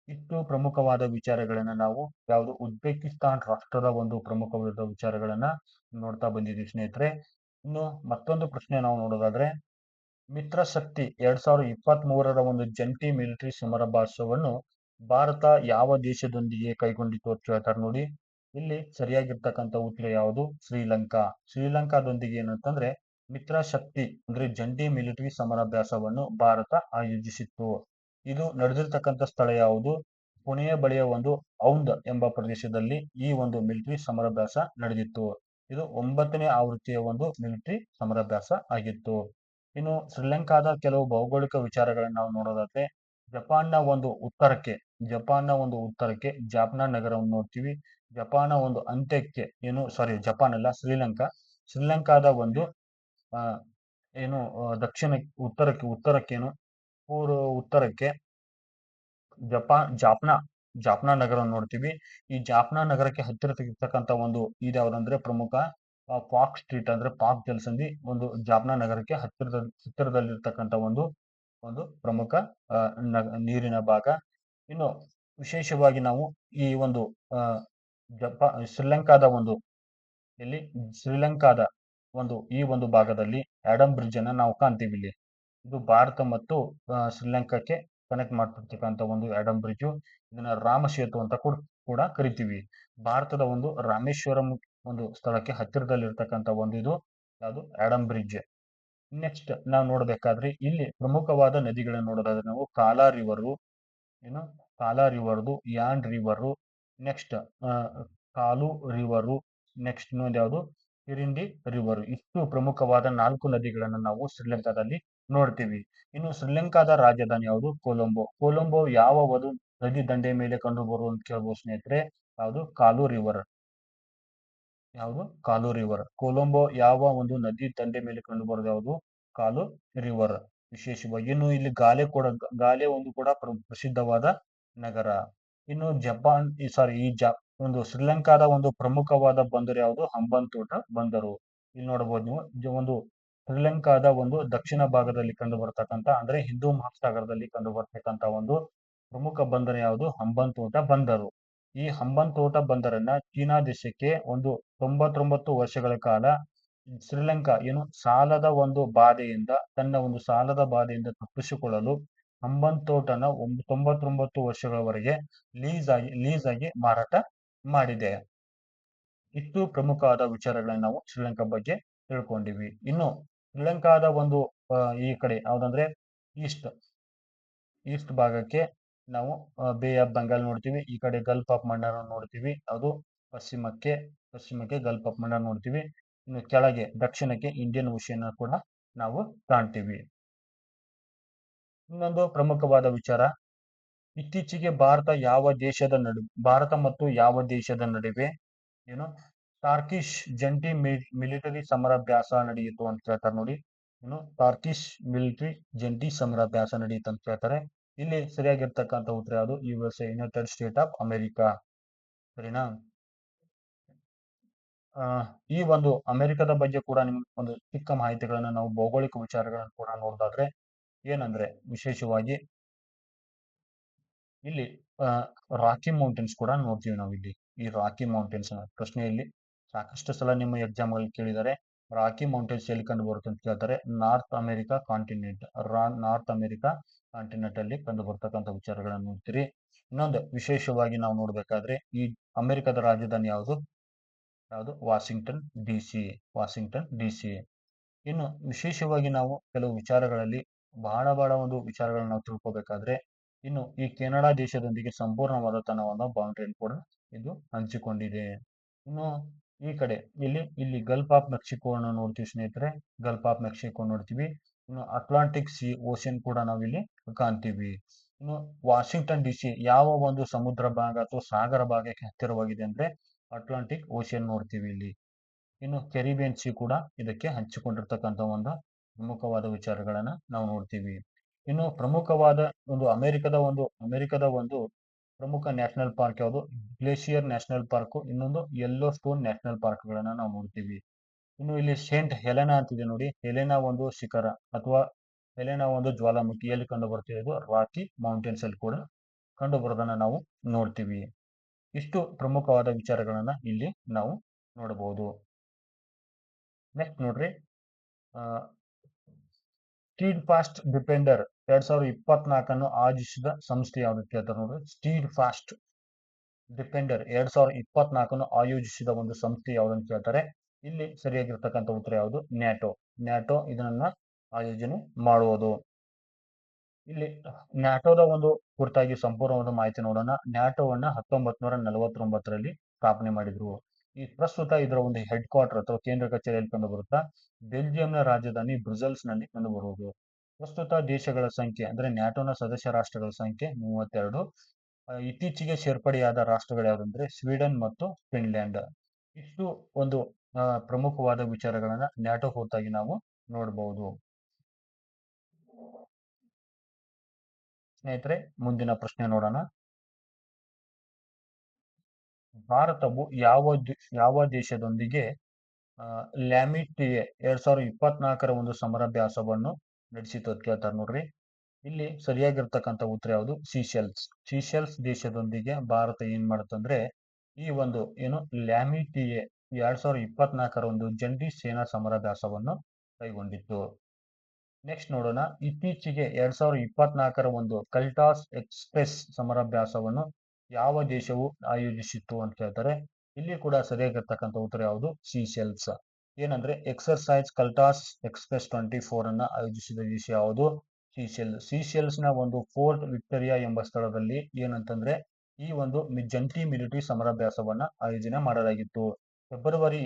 ಇಷ್ಟು ಪ್ರಮುಖವಾದ ವಿಚಾರಗಳನ್ನ ನಾವು ಯಾವುದು ಉಜ್ಬೇಕಿಸ್ತಾನ್ ರಾಷ್ಟ್ರದ ಒಂದು ಪ್ರಮುಖವಾದ ವಿಚಾರಗಳನ್ನ ನೋಡ್ತಾ ಬಂದಿದ್ದೀವಿ ಸ್ನೇಹಿತರೆ. ಇನ್ನು ಮತ್ತೊಂದು ಪ್ರಶ್ನೆ ನಾವು ನೋಡೋದಾದ್ರೆ, ಮಿತ್ರಶಕ್ತಿ 2023ರ ಒಂದು ಜಂಟಿ ಮಿಲಿಟರಿ ಸಮರಾಭ್ಯಾಸವನ್ನು ಭಾರತ ಯಾವ ದೇಶದೊಂದಿಗೆ ಕೈಗೊಂಡಿತು ಅಂತ ಹೇಳ್ತಾರೆ ನೋಡಿ. ಇಲ್ಲಿ ಸರಿಯಾಗಿರ್ತಕ್ಕಂಥ ಉತ್ತರ ಯಾವುದು? ಶ್ರೀಲಂಕಾ. ಶ್ರೀಲಂಕಾದೊಂದಿಗೆ ಏನಂತಂದ್ರೆ ಮಿತ್ರಶಕ್ತಿ ಅಂದ್ರೆ ಜಂಟಿ ಮಿಲಿಟರಿ ಸಮರಾಭ್ಯಾಸವನ್ನು ಭಾರತ ಆಯೋಜಿಸಿತ್ತು. ಇದು ನಡೆದಿರ್ತಕ್ಕಂಥ ಸ್ಥಳ ಯಾವುದು? ಪುಣೆಯ ಬಳಿಯ ಒಂದು ಔಂದ್ ಎಂಬ ಪ್ರದೇಶದಲ್ಲಿ ಈ ಒಂದು ಮಿಲಿಟರಿ ಸಮರಾಭ್ಯಾಸ ನಡೆದಿತ್ತು. ಇದು 9ನೇ ಆವೃತ್ತಿಯ ಒಂದು ಮಿಲಿಟರಿ ಸಮರಾಭ್ಯಾಸ ಆಗಿತ್ತು. ಇನ್ನು ಶ್ರೀಲಂಕಾದ ಕೆಲವು ಭೌಗೋಳಿಕ ವಿಚಾರಗಳನ್ನು ನಾವು ನೋಡೋದಾದ್ರೆ, ಜಪಾನ್ನ ಒಂದು ಉತ್ತರಕ್ಕೆ ಜಾಫ್ನಾ ನಗರವನ್ನು ನೋಡ್ತೀವಿ. ಜಪಾನ್ನ ಒಂದು ಅಂತ್ಯಕ್ಕೆ ಜಪಾನ್ ಅಲ್ಲ, ಶ್ರೀಲಂಕಾದ ಒಂದು ಆ, ದಕ್ಷಿಣ ಉತ್ತರಕ್ಕೇನು ಉತ್ತರಕ್ಕೆ ಜಾಫ್ನಾ ನಗರವನ್ನು ನೋಡ್ತೀವಿ. ಈ ಜಾಫ್ನಾ ನಗರಕ್ಕೆ ಹತ್ತಿರ ಇರ್ತಕ್ಕಂಥ ಒಂದು ಇದ್ಯಾವುದಂದ್ರೆ ಪ್ರಮುಖ ಪಾಕ್ ಸ್ಟ್ರೀಟ್ ಅಂದ್ರೆ ಪಾಕ್ ಜಲಸಂಧಿ ಒಂದು ಜಾಫ್ನಾ ನಗರಕ್ಕೆ ಹತ್ತಿರದಲ್ಲಿರ್ತಕ್ಕಂಥ ಒಂದು ಪ್ರಮುಖ ನೀರಿನ ಭಾಗ. ಇನ್ನು ವಿಶೇಷವಾಗಿ ನಾವು ಈ ಒಂದು ಶ್ರೀಲಂಕಾದ ಈ ಒಂದು ಭಾಗದಲ್ಲಿ ಆಡಮ್ ಬ್ರಿಡ್ಜ್ ಅನ್ನ ನಾವು ಕಾಣ್ತೀವಿ ಇಲ್ಲಿ. ಇದು ಭಾರತ ಮತ್ತು ಶ್ರೀಲಂಕಾಕ್ಕೆ ಕನೆಕ್ಟ್ ಮಾಡ್ತಿರ್ತಕ್ಕಂಥ ಒಂದು ಆಡಮ್ ಬ್ರಿಡ್ಜ್. ಇದನ್ನ ರಾಮ ಸೇತು ಅಂತ ಕೂಡ ಕರಿತೀವಿ. ಭಾರತದ ಒಂದು ರಾಮೇಶ್ವರಂ ಒಂದು ಸ್ಥಳಕ್ಕೆ ಹತ್ತಿರದಲ್ಲಿರ್ತಕ್ಕಂಥ ಇದು ಯಾವುದು? Adam bridge. ನೆಕ್ಸ್ಟ್ ನಾವು ನೋಡ್ಬೇಕಾದ್ರೆ ಇಲ್ಲಿ ಪ್ರಮುಖವಾದ ನದಿಗಳನ್ನು ನೋಡೋದಾದ್ರೆ ನಾವು ಕಾಲಾ ರಿವರ್ದು, ಯಾನ್ ರಿವರು, ನೆಕ್ಸ್ಟ್ ಕಾಲು ರಿವರು, ನೆಕ್ಸ್ಟ್ ಇನ್ನೊಂದು ಯಾವುದು? ಕಿರಿಂಡಿ ರಿವರು. ಇಷ್ಟು ಪ್ರಮುಖವಾದ 4 ನದಿಗಳನ್ನು ನಾವು ಶ್ರೀಲಂಕಾದಲ್ಲಿ ನೋಡ್ತೀವಿ. ಇನ್ನು ಶ್ರೀಲಂಕಾದ ರಾಜಧಾನಿ ಯಾವುದು? ಕೊಲಂಬೋ. ಕೊಲಂಬೋ ಯಾವ ಒಂದು ನದಿ ದಂಡೆಯ ಮೇಲೆ ಕಂಡು ಬರುವಂತ ಕೇಳಬಹುದು ಸ್ನೇಹಿತರೆ. ಯಾವುದು? ಕಾಲು ರಿವರ್. ಕೊಲಂಬೋ ಯಾವ ಒಂದು ನದಿ ದಂಡೆ ಮೇಲೆ ಕಂಡು ಬರೋದು ಯಾವುದು? ಕಾಲು ರಿವರ್. ವಿಶೇಷವಾಗಿ ಇನ್ನು ಇಲ್ಲಿ ಗಾಲೆ ಒಂದು ಕೂಡ ಪ್ರಸಿದ್ಧವಾದ ನಗರ. ಇನ್ನು ಒಂದು ಶ್ರೀಲಂಕಾದ ಒಂದು ಪ್ರಮುಖವಾದ ಬಂದರು ಯಾವುದು? ಹಂಬಂತೋಟ ಬಂದರು. ಇಲ್ಲಿ ನೋಡಬಹುದು ನೀವು ಒಂದು ಶ್ರೀಲಂಕಾದ ಒಂದು ದಕ್ಷಿಣ ಭಾಗದಲ್ಲಿ ಕಂಡು ಬರ್ತಕ್ಕಂಥ ಅಂದ್ರೆ ಹಿಂದೂ ಮಹಾಸಾಗರದಲ್ಲಿ ಕಂಡು ಬರ್ತಕ್ಕಂಥ ಒಂದು ಪ್ರಮುಖ ಬಂದರು ಯಾವುದು? ಹಂಬಂತೋಟ ಬಂದರು. ಈ ಹಂಬಂತೋಟ ಬಂದರನ್ನ ಚೀನಾ ದೇಶಕ್ಕೆ ಒಂದು 99 ವರ್ಷಗಳ ಕಾಲ ಶ್ರೀಲಂಕಾ ತನ್ನ ಒಂದು ಸಾಲದ ಬಾಧೆಯಿಂದ ತಪ್ಪಿಸಿಕೊಳ್ಳಲು ಹಂಬಂತೋಟನ 99 ವರ್ಷಗಳವರೆಗೆ ಲೀಸ್ ಆಗಿ ಮಾರಾಟ ಮಾಡಿದೆ. ಇಷ್ಟು ಪ್ರಮುಖವಾದ ವಿಚಾರಗಳನ್ನ ನಾವು ಶ್ರೀಲಂಕಾ ಬಗ್ಗೆ ತಿಳ್ಕೊಂಡಿವಿ. ಇನ್ನು ಶ್ರೀಲಂಕಾದ ಒಂದು ಈ ಕಡೆ ಯಾವ್ದಂದ್ರೆ ಈಸ್ಟ್ ಭಾಗಕ್ಕೆ ನಾವು ಬೇ ಆಫ್ ಬೆಂಗಾಲ್ ನೋಡ್ತೀವಿ. ಈ ಕಡೆ ಗಲ್ಫ್ ಆಫ್ ಮಂಡಾರ ನೋಡ್ತೀವಿ. ಅದು ಪಶ್ಚಿಮಕ್ಕೆ ಗಲ್ಫ್ ಆಫ್ ಮಂಡಾರ ನೋಡ್ತೀವಿ. ಇನ್ನು ಕೆಳಗೆ ದಕ್ಷಿಣಕ್ಕೆ ಇಂಡಿಯನ್ ಓಷಿಯನ್ ಕೂಡ ನಾವು ಕಾಣ್ತೀವಿ. ಇನ್ನೊಂದು ಪ್ರಮುಖವಾದ ವಿಚಾರ, ಇತ್ತೀಚೆಗೆ ಭಾರತ ಮತ್ತು ಯಾವ ದೇಶದ ನಡುವೆ ಟಾರ್ಕಿಶ್ ಜಂಟಿ ಮಿಲಿಟರಿ ಸಮರಾಭ್ಯಾಸ ನಡೆಯಿತು ಅಂತ ಹೇಳ್ತಾರೆ ನೋಡಿ. ಟಾರ್ಕಿಶ್ ಮಿಲಿಟರಿ ಜಂಟಿ ಸಮರಾಭ್ಯಾಸ ನಡೆಯಿತು ಅಂತ ಹೇಳ್ತಾರೆ. ಇಲ್ಲಿ ಸರಿಯಾಗಿರ್ತಕ್ಕಂಥ ಉತ್ತರ ಯಾವುದು? USA, United state of America. ಸರಿನಾ? ಈ ಒಂದು ಅಮೆರಿಕದ ಬಗ್ಗೆ ಕೂಡ ನಿಮ್ಗೆ ಒಂದು ಚಿಕ್ಕ ಮಾಹಿತಿಗಳನ್ನ ನಾವು ಭೌಗೋಳಿಕ ವಿಚಾರಗಳನ್ನು ಕೂಡ ನೋಡೋದಾದ್ರೆ ಏನಂದ್ರೆ ವಿಶೇಷವಾಗಿ ಇಲ್ಲಿ ರಾಕಿ ಮೌಂಟೇನ್ಸ್ ಕೂಡ ನೋಡ್ತೀವಿ ನಾವು ಇಲ್ಲಿ. ಈ ರಾಕಿ ಮೌಂಟೇನ್ಸ್ ಪ್ರಶ್ನೆಯಲ್ಲಿ ಸಾಕಷ್ಟು ಸಲ ನಿಮ್ಮ ಎಕ್ಸಾಮ್ ಅಲ್ಲಿ ಕೇಳಿದರೆ ರಾಕಿ ಮೌಂಟೇನ್ಸ್ ಎಲ್ಲಿ ಕಂಡು ಬರುತ್ತೆ ಅಂತ ಕೇಳ್ತಾರೆ. ನಾರ್ತ್ ಅಮೆರಿಕಾ ಕಾಂಟಿನೆಂಟ್ ಅಲ್ಲಿ ಕಂಡು ಬರ್ತಕ್ಕಂಥ ವಿಚಾರಗಳನ್ನು ನೋಡ್ತೀರಿ. ಇನ್ನೊಂದು ವಿಶೇಷವಾಗಿ ನಾವು ನೋಡ್ಬೇಕಾದ್ರೆ ಈ ಅಮೆರಿಕದ ರಾಜಧಾನಿ ಯಾವುದು? Washington D C. ಇನ್ನು ವಿಶೇಷವಾಗಿ ನಾವು ಕೆಲವು ವಿಚಾರಗಳಲ್ಲಿ ಬಹಳ ಒಂದು ವಿಚಾರಗಳನ್ನ ನಾವು ತಿಳ್ಕೊಬೇಕಾದ್ರೆ ಇನ್ನು ಈ ಕೆನಡಾ ದೇಶದೊಂದಿಗೆ ಸಂಪೂರ್ಣವಾದ ತನ್ನ ಒಂದು ಬೌಂಡ್ರಿಯನ್ನು ಕೂಡ ಇದು ಹಂಚಿಕೊಂಡಿದೆ. ಇನ್ನು ಈ ಕಡೆ ಇಲ್ಲಿ ಗಲ್ಫ್ ಆಫ್ ಮೆಕ್ಸಿಕೋವನ್ನು ನೋಡ್ತೀವಿ ಸ್ನೇಹಿತರೆ. ಗಲ್ಫ್ ಆಫ್ ಮೆಕ್ಸಿಕೋ ನೋಡ್ತೀವಿ. ಇನ್ನು ಅಟ್ಲಾಂಟಿಕ್ ಸಿ ಓಷನ್ ಕೂಡ ನಾವಿಲ್ಲಿ ಕಾಣ್ತೀವಿ. ಇನ್ನು ವಾಷಿಂಗ್ಟನ್ ಡಿ ಸಿ ಯಾವ ಒಂದು ಸಮುದ್ರ ಭಾಗ ಅಥವಾ ಸಾಗರ ಭಾಗಕ್ಕೆ ಹತ್ತಿರವಾಗಿದೆ ಅಂದ್ರೆ ಅಟ್ಲಾಂಟಿಕ್ ಓಷನ್ ನೋಡ್ತೀವಿ ಇಲ್ಲಿ. ಇನ್ನು ಕೆರಿಬಿಯನ್ ಸಿ ಕೂಡ ಇದಕ್ಕೆ ಹಂಚಿಕೊಂಡಿರ್ತಕ್ಕಂಥ ಒಂದು ಪ್ರಮುಖವಾದ ವಿಚಾರಗಳನ್ನ ನಾವು ನೋಡ್ತೀವಿ. ಇನ್ನು ಪ್ರಮುಖವಾದ ಅಮೆರಿಕದ ಒಂದು ಪ್ರಮುಖ ನ್ಯಾಷನಲ್ ಪಾರ್ಕ್ ಯಾವುದು? ಗ್ಲೇಷಿಯರ್ ನ್ಯಾಷನಲ್ ಪಾರ್ಕ್, ಇನ್ನೊಂದು ಯೆಲ್ಲೋ ಸ್ಟೋನ್ ನ್ಯಾಷನಲ್ ಪಾರ್ಕ್ ಗಳನ್ನ ನಾವು ನೋಡ್ತೀವಿ. ಇನ್ನು ಇಲ್ಲಿ ಸೇಂಟ್ ಹೆಲೆನಾ ಅಂತಿದೆ ನೋಡಿ, ಹೆಲೆನಾ ಒಂದು ಶಿಖರ ಅಥವಾ ಹೆಲೆನಾ ಒಂದು ಜ್ವಾಲಾಮುಖಿ ಎಲ್ಲಿ ಕಂಡು ಬರ್ತೀವಿ? ಇದು ರಾಕಿ ಮೌಂಟೇನ್ಸ್ ಅಲ್ಲಿ ಕೂಡ ಕಂಡು ಬರೋದನ್ನ ನಾವು ನೋಡ್ತೀವಿ. ಇಷ್ಟು ಪ್ರಮುಖವಾದ ವಿಚಾರಗಳನ್ನ ಇಲ್ಲಿ ನಾವು ನೋಡಬಹುದು. ನೆಕ್ಸ್ಟ್ ನೋಡ್ರಿ, ಸ್ಟೀಡ್ ಫಾಸ್ಟ್ ಡಿಪೆಂಡರ್ 2024 ಆಯೋಜಿಸಿದ ಸಂಸ್ಥೆ ಯಾವುದು ಕೇಳ್ತಾರೆ ನೋಡ್ರಿ. ಸ್ಟೀಡ್ ಫಾಸ್ಟ್ ಡಿಪೆಂಡರ್ 2024 ಆಯೋಜಿಸಿದ ಒಂದು ಸಂಸ್ಥೆ ಯಾವ್ದಂತ ಕೇಳ್ತಾರೆ. ಇಲ್ಲಿ ಸರಿಯಾಗಿರ್ತಕ್ಕಂಥ ಉತ್ತರ ಯಾವುದು? ನ್ಯಾಟೋ. ನ್ಯಾಟೋ ಇದನ್ನ ಆಯೋಜನೆ ಮಾಡುವುದು. ಇಲ್ಲಿ ನ್ಯಾಟೋದ ಒಂದು ಕುರಿತಾಗಿ ಸಂಪೂರ್ಣವಾದ ಮಾಹಿತಿ ನೋಡೋಣ. ನ್ಯಾಟೋವನ್ನ 1949ರಲ್ಲಿ ಸ್ಥಾಪನೆ ಮಾಡಿದ್ರು. ಈ ಪ್ರಸ್ತುತ ಇದರ ಒಂದು ಹೆಡ್ ಕ್ವಾರ್ಟರ್ ಅಥವಾ ಕೇಂದ್ರ ಕಚೇರಿಯಲ್ಲಿ ಕಂಡು ಬರುತ್ತಾ ಬೆಲ್ಜಿಯಂನ ರಾಜಧಾನಿ ಬ್ರುಸೆಲ್ಸ್ ನಲ್ಲಿ ಕಂಡು ಬರುವುದು. ಪ್ರಸ್ತುತ ದೇಶಗಳ ಸಂಖ್ಯೆ ಅಂದ್ರೆ ನ್ಯಾಟೋನ ಸದಸ್ಯ ರಾಷ್ಟ್ರಗಳ ಸಂಖ್ಯೆ 32. ಇತ್ತೀಚೆಗೆ ಸೇರ್ಪಡೆಯಾದ ರಾಷ್ಟ್ರಗಳು ಯಾವ್ದಂದ್ರೆ ಸ್ವೀಡನ್ ಮತ್ತು ಫಿನ್ಲ್ಯಾಂಡ್. ಇಷ್ಟು ಒಂದು ಪ್ರಮುಖವಾದ ವಿಚಾರಗಳನ್ನ ನ್ಯಾಟೋ ಕುರಿತಾಗಿ ನಾವು ನೋಡಬಹುದು. ಸ್ನೇಹಿತರೆ, ಮುಂದಿನ ಪ್ರಶ್ನೆ ನೋಡೋಣ. ಭಾರತವು ಯಾವ ದೇಶದೊಂದಿಗೆ ಲ್ಯಾಮಿಟಿಯೆ 2024 ಒಂದು ಸಮರಾಭ್ಯಾಸವನ್ನು ನಡೆಸಿತು ಅಂತ ಕೇಳ್ತಾರೆ ನೋಡ್ರಿ. ಇಲ್ಲಿ ಸರಿಯಾಗಿರ್ತಕ್ಕಂಥ ಉತ್ತರ ಯಾವುದು? ಸೀಶೆಲ್ಸ್. ಸೀಶೆಲ್ಸ್ ದೇಶದೊಂದಿಗೆ ಭಾರತ ಏನ್ ಮಾಡುತ್ತಂದ್ರೆ ಈ ಒಂದು ಲ್ಯಾಮಿಟಿಯೆ 2024 ಒಂದು ಜಂಟಿ ಸೇನಾ ಸಮರಾಭ್ಯಾಸವನ್ನು ಕೈಗೊಂಡಿತ್ತು. ನೆಕ್ಸ್ಟ್ ನೋಡೋಣ, ಇತ್ತೀಚೆಗೆ 2024 ಒಂದು ಕಲ್ಟಾಸ್ ಎಕ್ಸ್‌ಪ್ರೆಸ್ ಸಮರಾಭ್ಯಾಸವನ್ನು ಯಾವ ದೇಶವು ಆಯೋಜಿಸಿತ್ತು ಅಂತ ಕೇಳ್ತಾರೆ. ಇಲ್ಲಿ ಕೂಡ ಸರಿಯಾಗಿರ್ತಕ್ಕಂಥ ಉತ್ತರ ಯಾವುದು? ಸೀಶೆಲ್ಸ್. ಏನಂದ್ರೆ ಎಕ್ಸರ್ಸೈಸ್ ಕಲ್ಟಾಸ್ ಎಕ್ಸ್‌ಪ್ರೆಸ್ 24 ಅನ್ನ ಆಯೋಜಿಸಿದ ದೇಶ ಯಾವುದು? ಸೀಶೆಲ್ಸ್ ನ ಒಂದು ಫೋರ್ಟ್ ವಿಕ್ಟೋರಿಯಾ ಎಂಬ ಸ್ಥಳದಲ್ಲಿ ಏನಂತಂದ್ರೆ ಈ ಒಂದು ಜಂಟಿ ಮಿಲಿಟರಿ ಸಮರಾಭ್ಯಾಸವನ್ನ ಆಯೋಜನೆ ಮಾಡಲಾಗಿತ್ತು. ಫೆಬ್ರವರಿ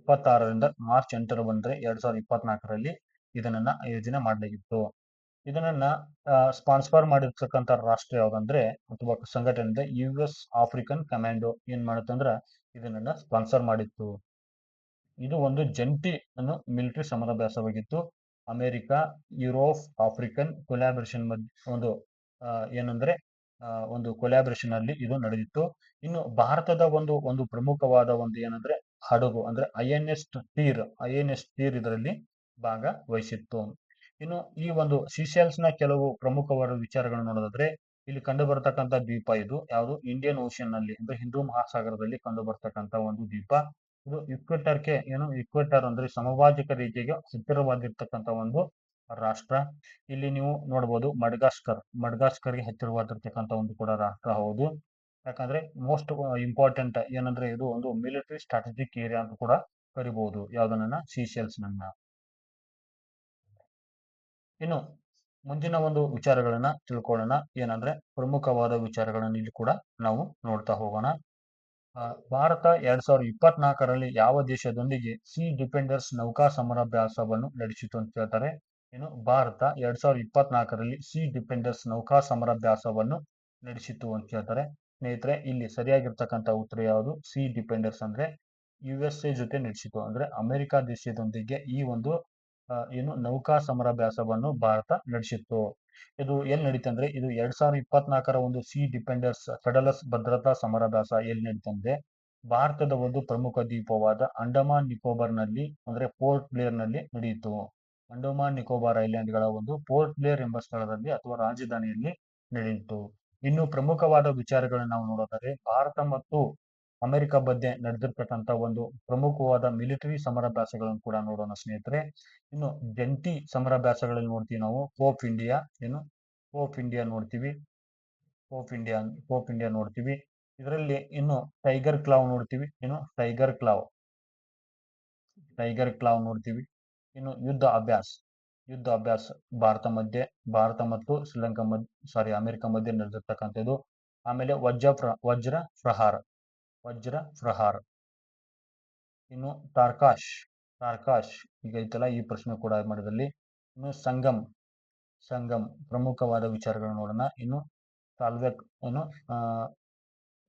26ರಿಂದ ಮಾರ್ಚ್ 8ರವರೆಗೆ 2024ರಲ್ಲಿ ಇದನ್ನ ಆಯೋಜನೆ ಮಾಡಲಾಗಿತ್ತು. ಇದನ್ನ ಸ್ಪಾನ್ಸರ್ ಮಾಡಿರ್ತಕ್ಕಂಥ ರಾಷ್ಟ್ರ ಯಾವ್ದಂದ್ರೆ ಅಥವಾ ಸಂಘಟನೆ US ಆಫ್ರಿಕನ್ ಕಮಾಂಡೋ ಏನ್ ಮಾಡುತ್ತಂದ್ರ ಇದನ್ನ ಸ್ಪಾನ್ಸರ್ ಮಾಡಿತ್ತು. ಇದು ಒಂದು ಜಂಟಿ ಮಿಲಿಟರಿ ಸಮರಾಭ್ಯಾಸವಾಗಿತ್ತು. ಅಮೆರಿಕ, ಯುರೋಪ್, ಆಫ್ರಿಕನ್ ಕೊಲಾಬರೇಷನ್ ಒಂದು ಏನಂದ್ರೆ ಒಂದು ಕೊಲಾಬರೇಷನ್ ಅಲ್ಲಿ ಇದು ನಡೆದಿತ್ತು. ಇನ್ನು ಭಾರತದ ಒಂದು ಪ್ರಮುಖವಾದ ಒಂದು ಏನಂದ್ರೆ ಹಡಗು ಅಂದ್ರೆ ಐಎನ್ಎಸ್ ತೀರ್ ಇದರಲ್ಲಿ ಭಾಗವಹಿಸಿತ್ತು. ಇನ್ನು ಈ ಒಂದು ಸೀಶೆಲ್ಸ್ ನ ಕೆಲವು ಪ್ರಮುಖವಾದ ವಿಚಾರಗಳನ್ನು ನೋಡೋದಾದ್ರೆ ಇಲ್ಲಿ ಕಂಡು ಬರತಕ್ಕಂಥ ದ್ವೀಪ ಇದು ಯಾವುದು? ಇಂಡಿಯನ್ ಓಷನ್ ನಲ್ಲಿ ಅಂದ್ರೆ ಹಿಂದೂ ಮಹಾಸಾಗರದಲ್ಲಿ ಕಂಡು ಬರ್ತಕ್ಕಂಥ ಒಂದು ದ್ವೀಪ. ಇದು ಇಕ್ವೆಟರ್ ಅಂದ್ರೆ ಸಮಭಾಜಕ ರೇಖೆಗೆ ಹತ್ತಿರವಾಗಿರ್ತಕ್ಕಂಥ ಒಂದು ರಾಷ್ಟ್ರ. ಇಲ್ಲಿ ನೀವು ನೋಡಬಹುದು ಮಡ್ಗಾಸ್ಕರ್ಗೆ ಹತ್ತಿರವಾಗಿರ್ತಕ್ಕಂಥ ಒಂದು ಕೂಡ ರಾಷ್ಟ್ರ ಹೌದು. ಯಾಕಂದ್ರೆ ಮೋಸ್ಟ್ ಇಂಪಾರ್ಟೆಂಟ್ ಏನಂದ್ರೆ ಇದು ಒಂದು ಮಿಲಿಟರಿ ಸ್ಟ್ರಾಟಜಿಕ್ ಏರಿಯಾ ಅಂತ ಕೂಡ ಕರಿಬಹುದು ಯಾವ್ದನ್ನ? ಸೀಶೆಲ್ಸ್ ನನ್ನ. ಇನ್ನು ಮುಂದಿನ ಒಂದು ವಿಚಾರಗಳನ್ನ ತಿಳ್ಕೊಳ್ಳೋಣ. ಏನಂದ್ರೆ ಪ್ರಮುಖವಾದ ವಿಚಾರಗಳನ್ನ ಇಲ್ಲಿ ಕೂಡ ನಾವು ನೋಡ್ತಾ ಹೋಗೋಣ. ಭಾರತ 2024ರಲ್ಲಿ ಯಾವ ದೇಶದೊಂದಿಗೆ ಸಿ ಡಿಫೆಂಡರ್ಸ್ ನೌಕಾ ಸಮರಾಭ್ಯಾಸವನ್ನು ನಡೆಸಿತು ಅಂತ ಕೇಳ್ತಾರೆ. ಭಾರತ 2024ರಲ್ಲಿ ಸಿ ಡಿಫೆಂಡರ್ಸ್ ನೌಕಾ ಸಮರಾಭ್ಯಾಸವನ್ನು ನಡೆಸಿತು ಅಂತ ಕೇಳ್ತಾರೆ. ಸ್ನೇಹಿತರೆ, ಇಲ್ಲಿ ಸರಿಯಾಗಿರ್ತಕ್ಕಂಥ ಉತ್ತರ ಯಾವುದು? ಸಿ ಡಿಫೆಂಡರ್ಸ್ ಅಂದ್ರೆ USA ಜೊತೆ ನಡೆಸಿತು ಅಂದ್ರೆ ಅಮೆರಿಕ ದೇಶದೊಂದಿಗೆ ಈ ಒಂದು ನೌಕಾ ಸಮರಾಭ್ಯಾಸವನ್ನು ಭಾರತ ನಡೆಸಿತ್ತು. ಇದು ಎಲ್ಲಿ ನಡೀತು ಅಂದ್ರೆ ಇದು 2024 ಒಂದು ಸಿ ಡಿಫೆಂಡರ್ಸ್ ಫೆಡರಲ್ಸ್ ಭದ್ರತಾ ಸಮರಾಭ್ಯಾಸ ಎಲ್ಲಿ ನಡೀತಂದ್ರೆ ಭಾರತದ ಒಂದು ಪ್ರಮುಖ ದ್ವೀಪವಾದ ಅಂಡಮಾನ್ ನಿಕೋಬಾರ್ ನಲ್ಲಿ ಅಂದ್ರೆ ಪೋರ್ಟ್ ಬ್ಲೇರ್ ನಲ್ಲಿ ನಡೆಯಿತು. ಅಂಡಮಾನ್ ನಿಕೋಬಾರ್ ಐಲ್ಯಾಂಡ್ ಗಳ ಒಂದು ಪೋರ್ಟ್ ಬ್ಲೇರ್ ಎಂಬ ಸ್ಥಳದಲ್ಲಿ ಅಥವಾ ರಾಜಧಾನಿಯಲ್ಲಿ ನಡೆಯಿತು. ಇನ್ನು ಪ್ರಮುಖವಾದ ವಿಚಾರಗಳನ್ನು ನಾವು ನೋಡೋದಾದ್ರೆ ಭಾರತ ಮತ್ತು ಅಮೆರಿಕ ಮಧ್ಯೆ ನಡೆದಿರ್ತಕ್ಕಂಥ ಒಂದು ಪ್ರಮುಖವಾದ ಮಿಲಿಟರಿ ಸಮರಾಭ್ಯಾಸಗಳನ್ನು ಕೂಡ ನೋಡೋಣ ಸ್ನೇಹಿತರೆ. ಇನ್ನು ಜಂಟಿ ಸಮರಾಭ್ಯಾಸಗಳಲ್ಲಿ ನೋಡ್ತೀವಿ ನಾವು ಕೋಪ್ ಇಂಡಿಯಾ ನೋಡ್ತೀವಿ. ಕೋಪ್ ಇಂಡಿಯಾ ನೋಡ್ತೀವಿ. ಇದರಲ್ಲಿ ಇನ್ನು ಟೈಗರ್ ಕ್ಲಾವ್ ನೋಡ್ತೀವಿ. ಟೈಗರ್ ಕ್ಲಾವ್ ನೋಡ್ತೀವಿ. ಇನ್ನು ಯುದ್ಧ ಅಭ್ಯಾಸ ಭಾರತ ಮತ್ತು ಅಮೆರಿಕ ಮಧ್ಯೆ ನಡೆದಿರ್ತಕ್ಕಂಥದ್ದು. ಆಮೇಲೆ ವಜ್ರ ಪ್ರಹಾರ. ಇನ್ನು ತಾರ್ಕಾಶ್ ಈಗ ಐತಲ್ಲ ಈ ಪ್ರಶ್ನೆ ಕೂಡ ಮಾಡಿದಲ್ಲಿ. ಇನ್ನು ಸಂಗಮ್ ಪ್ರಮುಖವಾದ ವಿಚಾರಗಳನ್ನು ನೋಡೋಣ. ಇನ್ನು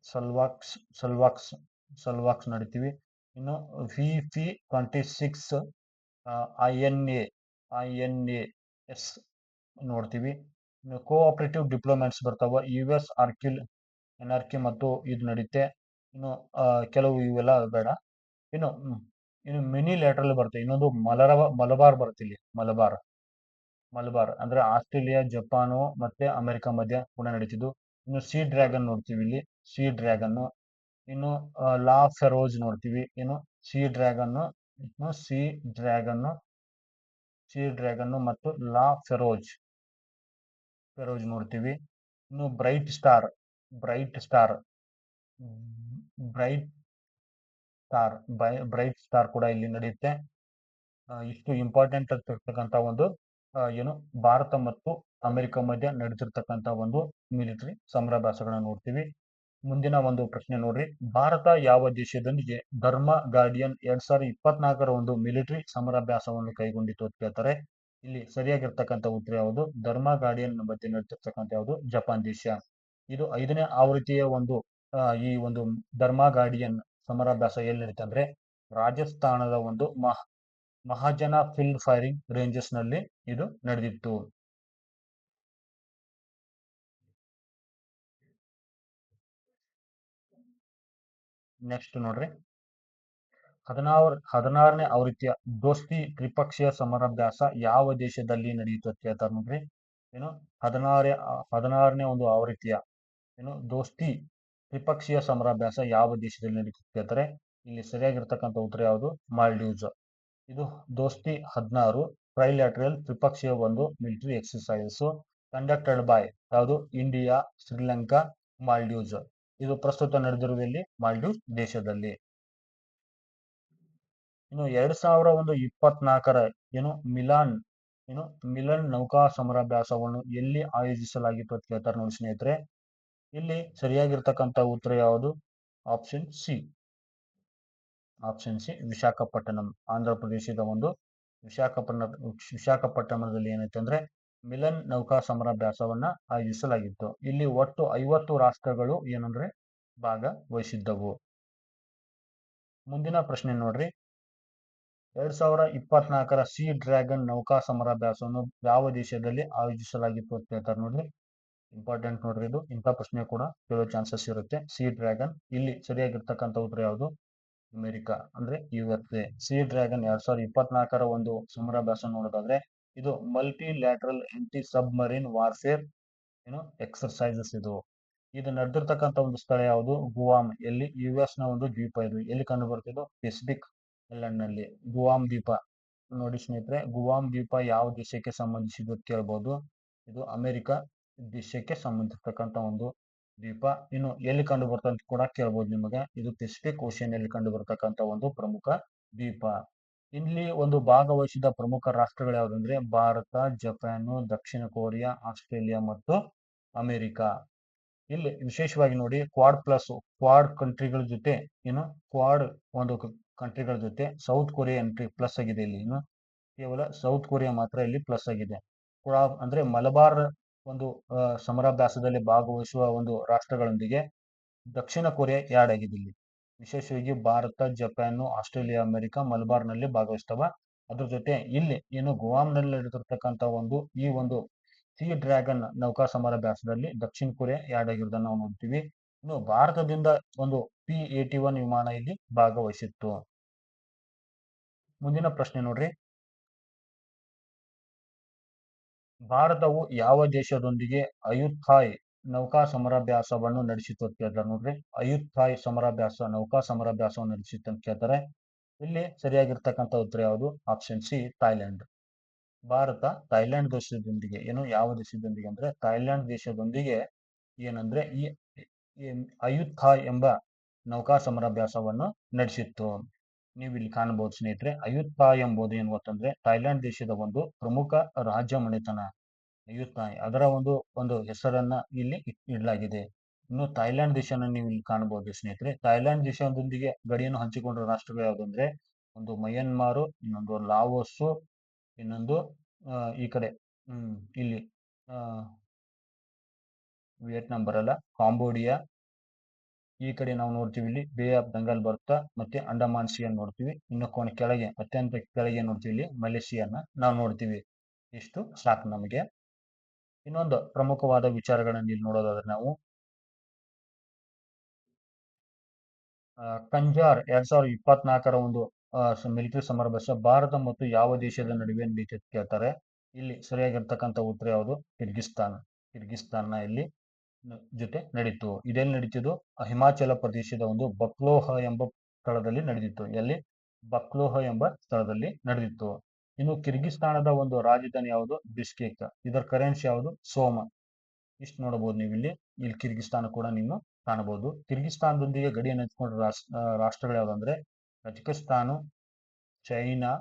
ಸಲ್ವಾಕ್ಸ್ ನಡಿತೀವಿ. ಇನ್ನು VP-26 INA ಎಸ್ ನೋಡ್ತೀವಿ. ಇನ್ನು ಕೋಆಪರೇಟಿವ್ ಡಿಪ್ಲೊಮೆಟ್ಸ್ ಬರ್ತಾವ. ಯು ಎಸ್ ಆರ್ಕಿಲ್ ಎನ್ಆರ್ಕಿ ಮತ್ತು ಇದು ನಡೀತೆ. ಇನ್ನು ಕೆಲವು ಇವೆಲ್ಲ ಬೇಡ. ಇನ್ನು ಇನ್ನು ಮಿನಿ ಲ್ಯಾಟ್ರಲ್ ಬರುತ್ತೆ. ಇನ್ನೊಂದು ಮಲಬಾರ್ ಬರುತ್ತೆ ಇಲ್ಲಿ. ಮಲಬಾರ್ ಅಂದ್ರೆ ಆಸ್ಟ್ರೇಲಿಯಾ, ಜಪಾನು ಮತ್ತೆ ಅಮೆರಿಕ ಮಧ್ಯ ಕೂಡ ನಡೀತಿದ್ದು. ಇನ್ನು ಸಿ ಡ್ರ್ಯಾಗನ್ ನೋಡ್ತೀವಿ ಇಲ್ಲಿ. C dragon. ಇನ್ನು ಲಾ ಫೆರೋಜ್ ನೋಡ್ತೀವಿ. ಇನ್ನು ಸಿ ಡ್ರ್ಯಾಗನ್, ಇನ್ನು ಸಿ ಡ್ರ್ಯಾಗನ್ ಮತ್ತು ಲಾ ಫೆರೋಜ್ ನೋಡ್ತೀವಿ. ಇನ್ನು bright star bright bright star ಕೂಡ ಇಲ್ಲಿ ನಡೆಯುತ್ತೆ. ಇಷ್ಟು ಇಂಪಾರ್ಟೆಂಟ್ ಆಗಿರ್ತಕ್ಕಂಥ ಒಂದು ಏನು ಭಾರತ ಮತ್ತು ಅಮೆರಿಕ ಮಧ್ಯ ನಡೆದಿರ್ತಕ್ಕಂಥ ಒಂದು ಮಿಲಿಟರಿ ಸಮರಾಭ್ಯಾಸಗಳನ್ನ ನೋಡ್ತೀವಿ. ಮುಂದಿನ ಒಂದು ಪ್ರಶ್ನೆ ನೋಡ್ರಿ. ಭಾರತ ಯಾವ ದೇಶದೊಂದಿಗೆ ಧರ್ಮ ಗಾರ್ಡಿಯನ್ 2024ರ ಒಂದು ಮಿಲಿಟರಿ ಸಮರಾಭ್ಯಾಸವನ್ನು ಕೈಗೊಂಡಿತು ಅಂತ ಕೇಳ್ತಾರೆ. ಇಲ್ಲಿ ಸರಿಯಾಗಿರ್ತಕ್ಕಂಥ ಉತ್ತರ ಯಾವುದು? ಧರ್ಮ ಗಾರ್ಡಿಯನ್ ಬಗ್ಗೆ ನಡೆದಿರ್ತಕ್ಕಂಥ ಯಾವುದು? ಜಪಾನ್ ದೇಶ. ಇದು 5ನೇ ಆವೃತ್ತಿಯ ಒಂದು ಈ ಒಂದು ಧರ್ಮ ಗಾರ್ಡಿಯನ್ ಸಮರಾಭ್ಯಾಸ ಎಲ್ಲಿ ನಡೀತಂದ್ರೆ ಅಂದ್ರೆ ರಾಜಸ್ಥಾನದ ಒಂದು ಮಹಾಜನ ಫೀಲ್ಡ್ ಫೈರಿಂಗ್ ರೇಂಜಸ್ ನಲ್ಲಿ ಇದು ನಡೆದಿತ್ತು. ನೆಕ್ಸ್ಟ್ ನೋಡ್ರಿ, 16ನೇ ಆವೃತ್ತಿಯ ದೋಸ್ತಿ ತ್ರಿಪಕ್ಷೀಯ ಸಮರಾಭ್ಯಾಸ ಯಾವ ದೇಶದಲ್ಲಿ ನಡೆಯಿತು ಅಂತ ಕೇಳ್ತಾರೆ ನೋಡ್ರಿ. ಏನು 16ನೇ ಒಂದು ಆವೃತ್ತಿಯ ಏನು ದೋಸ್ತಿ ತ್ರಿಪಕ್ಷೀಯ ಸಮರಾಭ್ಯಾಸ ಯಾವ ದೇಶದಲ್ಲಿ ನಡೀತು ಅಂತ ಕೇಳ್ತಾರೆ. ಇಲ್ಲಿ ಸರಿಯಾಗಿರ್ತಕ್ಕಂಥ ಉತ್ತರ ಯಾವುದು? ಮಾಲ್ಡೀವ್ಸ್. ಇದು ದೋಸ್ತಿ 16 ಟ್ರೈಲ್ಯಾಟ್ರಲ್ ತ್ರಿಪಕ್ಷೀಯ ಒಂದು ಮಿಲಿಟರಿ ಎಕ್ಸರ್ಸೈಸಸ್ ಕಂಡಕ್ಟೆಡ್ ಬೈ ಯಾವುದು? ಇಂಡಿಯಾ, ಶ್ರೀಲಂಕಾ, ಮಾಲ್ಡೀವ್ಸ್. ಇದು ಪ್ರಸ್ತುತ ನಡೆದಿರುವುದಲ್ಲಿ ಮಾಲ್ಡೀವ್ಸ್ ದೇಶದಲ್ಲಿ. ಇನ್ನು 2024ರ ಏನು ಮಿಲನ್ ನೌಕಾ ಸಮರಾಭ್ಯಾಸವನ್ನು ಎಲ್ಲಿ ಆಯೋಜಿಸಲಾಗಿತ್ತು ಅಂತ ಕೇಳ್ತಾರೆ ನೋಡಿ ಸ್ನೇಹಿತರೆ. ಇಲ್ಲಿ ಸರಿಯಾಗಿರ್ತಕ್ಕಂಥ ಉತ್ತರ ಯಾವುದು? Option C Visakhapatnam. ಆಂಧ್ರ ಪ್ರದೇಶದ ಒಂದು ವಿಶಾಖಪಟ್ಟಣದಲ್ಲಿ ಏನೈತೆ ಅಂದ್ರೆ ಮಿಲನ್ ನೌಕಾ ಸಮರಾಭ್ಯಾಸವನ್ನ ಆಯೋಜಿಸಲಾಗಿತ್ತು. ಇಲ್ಲಿ ಒಟ್ಟು 50 ರಾಷ್ಟ್ರಗಳು ಏನಂದ್ರೆ ಭಾಗವಹಿಸಿದ್ದವು. ಮುಂದಿನ ಪ್ರಶ್ನೆ ನೋಡ್ರಿ. 2024ರ ಸಿ ಡ್ರ್ಯಾಗನ್ ನೌಕಾ ಸಮರಾಭ್ಯಾಸವನ್ನು ಯಾವ ದೇಶದಲ್ಲಿ ಆಯೋಜಿಸಲಾಗಿತ್ತು ಅಂತ ಹೇಳ್ತಾರೆ ನೋಡ್ರಿ. ಇಂಪಾರ್ಟೆಂಟ್ ನೋಡ್ರಿ ಇದು. ಇಂಥ ಪ್ರಶ್ನೆ ಕೂಡ ಕೇಳೋ ಚಾನ್ಸಸ್ ಇರುತ್ತೆ. ಸಿ ಡ್ರ್ಯಾಗನ್ ಇಲ್ಲಿ ಸರಿಯಾಗಿರ್ತಕ್ಕಂಥ ಉತ್ತರ ಯಾವುದು? ಅಮೆರಿಕ ಅಂದ್ರೆ USA. ಸಿ ಡ್ರ್ಯಾಗನ್ 2024ರ ಒಂದು ಸಮರಾಭ್ಯಾಸ ನೋಡೋದಾದ್ರೆ ಇದು multi lateral anti submarine warfare exercises. ಇದು ನಡೆದಿರ್ತಕ್ಕಂಥ ಒಂದು ಸ್ಥಳ ಯಾವುದು? ಗುವಾಮ್. ಎಲ್ಲಿ? US ನ ಒಂದು ದ್ವೀಪ ಇದು. ಎಲ್ಲಿ ಕಂಡು ಬರ್ತಿದ್ದು? ಪೆಸಿಫಿಕ್ ಐಲ್ಯಾಂಡ್ ನಲ್ಲಿ ಗುವಾಮ್ ದ್ವೀಪ. ನೋಡಿ ಸ್ನೇಹಿತರೆ, ಗುವಾಮ್ ದ್ವೀಪ ಯಾವ ದೇಶಕ್ಕೆ ಸಂಬಂಧಿಸಿದ್ದು ಕೇಳಬಹುದು. ಇದು ಅಮೆರಿಕ ದೇಶಕ್ಕೆ ಸಂಬಂಧಿಸಿರ್ತಕ್ಕಂಥ ಒಂದು ದ್ವೀಪ. ಇನ್ನು ಎಲ್ಲಿ ಕಂಡು ಬರ್ತಂತ ಕೂಡ ಕೇಳಬಹುದು ನಿಮಗೆ. ಇದು ಪೆಸಿಫಿಕ್ ಓಷನ್ ಅಲ್ಲಿ ಕಂಡು ಬರ್ತಕ್ಕಂಥ ಒಂದು ಪ್ರಮುಖ ದ್ವೀಪ. ಇಲ್ಲಿ ಒಂದು ಭಾಗವಹಿಸಿದ ಪ್ರಮುಖ ರಾಷ್ಟ್ರಗಳು ಯಾವುದಂದ್ರೆ ಭಾರತ, ಜಪಾನ್, ದಕ್ಷಿಣ ಕೊರಿಯಾ, ಆಸ್ಟ್ರೇಲಿಯಾ ಮತ್ತು ಅಮೆರಿಕ. ಇಲ್ಲಿ ವಿಶೇಷವಾಗಿ ನೋಡಿ ಕ್ವಾಡ್ ಕಂಟ್ರಿಗಳ ಜೊತೆ ಕ್ವಾಡ್ ಒಂದು ಕಂಟ್ರಿಗಳ ಜೊತೆ ಸೌತ್ ಕೊರಿಯಾ ಎಂಟ್ರಿ ಪ್ಲಸ್ ಆಗಿದೆ. ಇಲ್ಲಿ ಕೇವಲ ಸೌತ್ ಕೊರಿಯಾ ಮಾತ್ರ ಇಲ್ಲಿ ಪ್ಲಸ್ ಆಗಿದೆ. ಅಂದ್ರೆ ಮಲಬಾರ್ ಒಂದು ಸಮರಾಭ್ಯಾಸದಲ್ಲಿ ಭಾಗವಹಿಸುವ ಒಂದು ರಾಷ್ಟ್ರಗಳೊಂದಿಗೆ ದಕ್ಷಿಣ ಕೊರಿಯಾ ಆಡ್ ಆಗಿದೆ. ಇಲ್ಲಿ ವಿಶೇಷವಾಗಿ Bharat, Japan, Australia, America Malabar ನಲ್ಲಿ ಭಾಗವಹಿಸ್ತವ. ಅದ್ರ ಜೊತೆ ಇಲ್ಲಿ ಗುವಾಮ್ ನಲ್ಲಿ ನಡೆದಿರ್ತಕ್ಕಂಥ ಈ ಒಂದು ಸಿ ಡ್ರ್ಯಾಗನ್ ನೌಕಾ ಸಮರಾಭ್ಯಾಸದಲ್ಲಿ ದಕ್ಷಿಣ ಕೊರಿಯಾ ಆಡ್ ಆಗಿರೋದನ್ನ ನಾವು ನೋಡ್ತೀವಿ. ಇನ್ನು ಭಾರತದಿಂದ ಒಂದು P-81 ವಿಮಾನ ಇಲ್ಲಿ ಭಾಗವಹಿಸಿತ್ತು. ಮುಂದಿನ ಪ್ರಶ್ನೆ ನೋಡ್ರಿ. ಭಾರತವು ಯಾವ ದೇಶದೊಂದಿಗೆ ಅಯುಥಾಯ್ ನೌಕಾ ಸಮರಾಭ್ಯಾಸವನ್ನು ನಡೆಸಿತು ಅಂತ ಕೇಳ್ತಾರೆ ನೋಡ್ರಿ. ಅಯುಥಾಯ್ ನೌಕಾ ಸಮರಾಭ್ಯಾಸವನ್ನು ನಡೆಸಿತ್ತು ಅಂತ ಕೇಳ್ತಾರೆ. ಇಲ್ಲಿ ಸರಿಯಾಗಿರ್ತಕ್ಕಂಥ ಉತ್ತರ ಯಾವುದು? Option C Thailand. Bharat Thailand ದೇಶದೊಂದಿಗೆ ಯಾವ ದೇಶದೊಂದಿಗೆ ಅಂದ್ರೆ ಥೈಲ್ಯಾಂಡ್ ದೇಶದೊಂದಿಗೆ ಏನಂದ್ರೆ ಈ ಅಯುಥಾಯ್ ಎಂಬ ನೌಕಾ ಸಮರಾಭ್ಯಾಸವನ್ನು ನಡೆಸಿತ್ತು. ನೀವು ಇಲ್ಲಿ ಕಾಣಬಹುದು ಸ್ನೇಹಿತರೆ. ಅಯುಥಾಯ್ ಎಂಬುದು ಏನು ಗೊತ್ತಂದ್ರೆ ಥೈಲ್ಯಾಂಡ್ ದೇಶದ ಒಂದು ಪ್ರಮುಖ ರಾಜ್ಯ ಮನೆತನ ಅಯುಥಾಯ್. ಅದರ ಒಂದು ಹೆಸರನ್ನ ಇಲ್ಲಿ ಇಡಲಾಗಿದೆ. ಇನ್ನು ಥೈಲ್ಯಾಂಡ್ ದೇಶನ ನೀವು ಇಲ್ಲಿ ಕಾಣಬಹುದು ಸ್ನೇಹಿತರೆ. ಥೈಲ್ಯಾಂಡ್ ದೇಶದೊಂದಿಗೆ ಗಡಿಯನ್ನು ಹಂಚಿಕೊಂಡ ರಾಷ್ಟ್ರಗಳು ಯಾವುದು ಅಂದ್ರೆ ಒಂದು ಮಯನ್ಮಾರು, ಇನ್ನೊಂದು ಲಾವೋಸ್, ಇನ್ನೊಂದು ಈ ಕಡೆ ಇಲ್ಲಿ ವಿಯೆಟ್ನಾಂ ಬರಲ್ಲ, ಕಾಂಬೋಡಿಯಾ. ಈ ಕಡೆ ನಾವು ನೋಡ್ತೀವಿ ಇಲ್ಲಿ ಬೇ ಆಫ್ ಬೆಂಗಾಲ್ ಬರುತ್ತಾ, ಮತ್ತೆ ಅಂಡಮಾನ್ ಸಿ ಅನ್ನು ನೋಡ್ತೀವಿ. ಇನ್ನು ಕೆಳಗೆ ಅತ್ಯಂತ ಕೆಳಗೆ ನೋಡ್ತೀವಿ ಇಲ್ಲಿ ಮಲೇಷಿಯಾನ ನಾವು ನೋಡ್ತೀವಿ. ಇಷ್ಟು ಸಾಕು ನಮಗೆ. ಇನ್ನೊಂದು ಪ್ರಮುಖವಾದ ವಿಚಾರಗಳನ್ನ ಇಲ್ಲಿ ನೋಡೋದಾದ್ರೆ ನಾವು ಕಂಜಾರ್ 2024ರ ಒಂದು ಮಿಲಿಟರಿ ಸಮರಾಭ್ಯಾಸ ಭಾರತ ಮತ್ತು ಯಾವ ದೇಶದ ನಡುವೆ ನಡೀತಿದೆ ಅಂತ ಕೇಳ್ತಾರೆ. ಇಲ್ಲಿ ಸರಿಯಾಗಿರ್ತಕ್ಕಂಥ ಉತ್ತರ ಯಾವುದು? ಕಿರ್ಗಿಸ್ತಾನ್ನ ಇಲ್ಲಿ ಜೊತೆ ನಡೀತು. ಇದೆಲ್ಲಿ ನಡೀತಿದ್ದು? ಹಿಮಾಚಲ ಪ್ರದೇಶದ ಒಂದು ಬಕ್ಲೋಹ ಎಂಬ ಸ್ಥಳದಲ್ಲಿ ನಡೆದಿತ್ತು. ಎಲ್ಲಿ? ಬಕ್ಲೋಹ ಎಂಬ ಸ್ಥಳದಲ್ಲಿ ನಡೆದಿತ್ತು. ಇನ್ನು ಕಿರ್ಗಿಸ್ತಾನದ ಒಂದು ರಾಜಧಾನಿ ಯಾವುದು? ಬಿಷ್ಕೇಕ್. ಇದರ ಕರೆನ್ಸಿ ಯಾವುದು? ಸೋಮ. ಇಷ್ಟು ನೋಡಬಹುದು ನೀವು ಇಲ್ಲಿ. ಇಲ್ಲಿ ಕಿರ್ಗಿಸ್ತಾನ ಕೂಡ ನೀವು ಕಾಣಬಹುದು. ಕಿರ್ಗಿಸ್ತಾನದೊಂದಿಗೆ ಗಡಿಯನ್ನು ಹಂಚಿಕೊಂಡ ರಾಷ್ಟ್ರಗಳು ಯಾವ್ದಂದ್ರೆ ಕಜಕಿಸ್ತಾನು, ಚೈನಾ,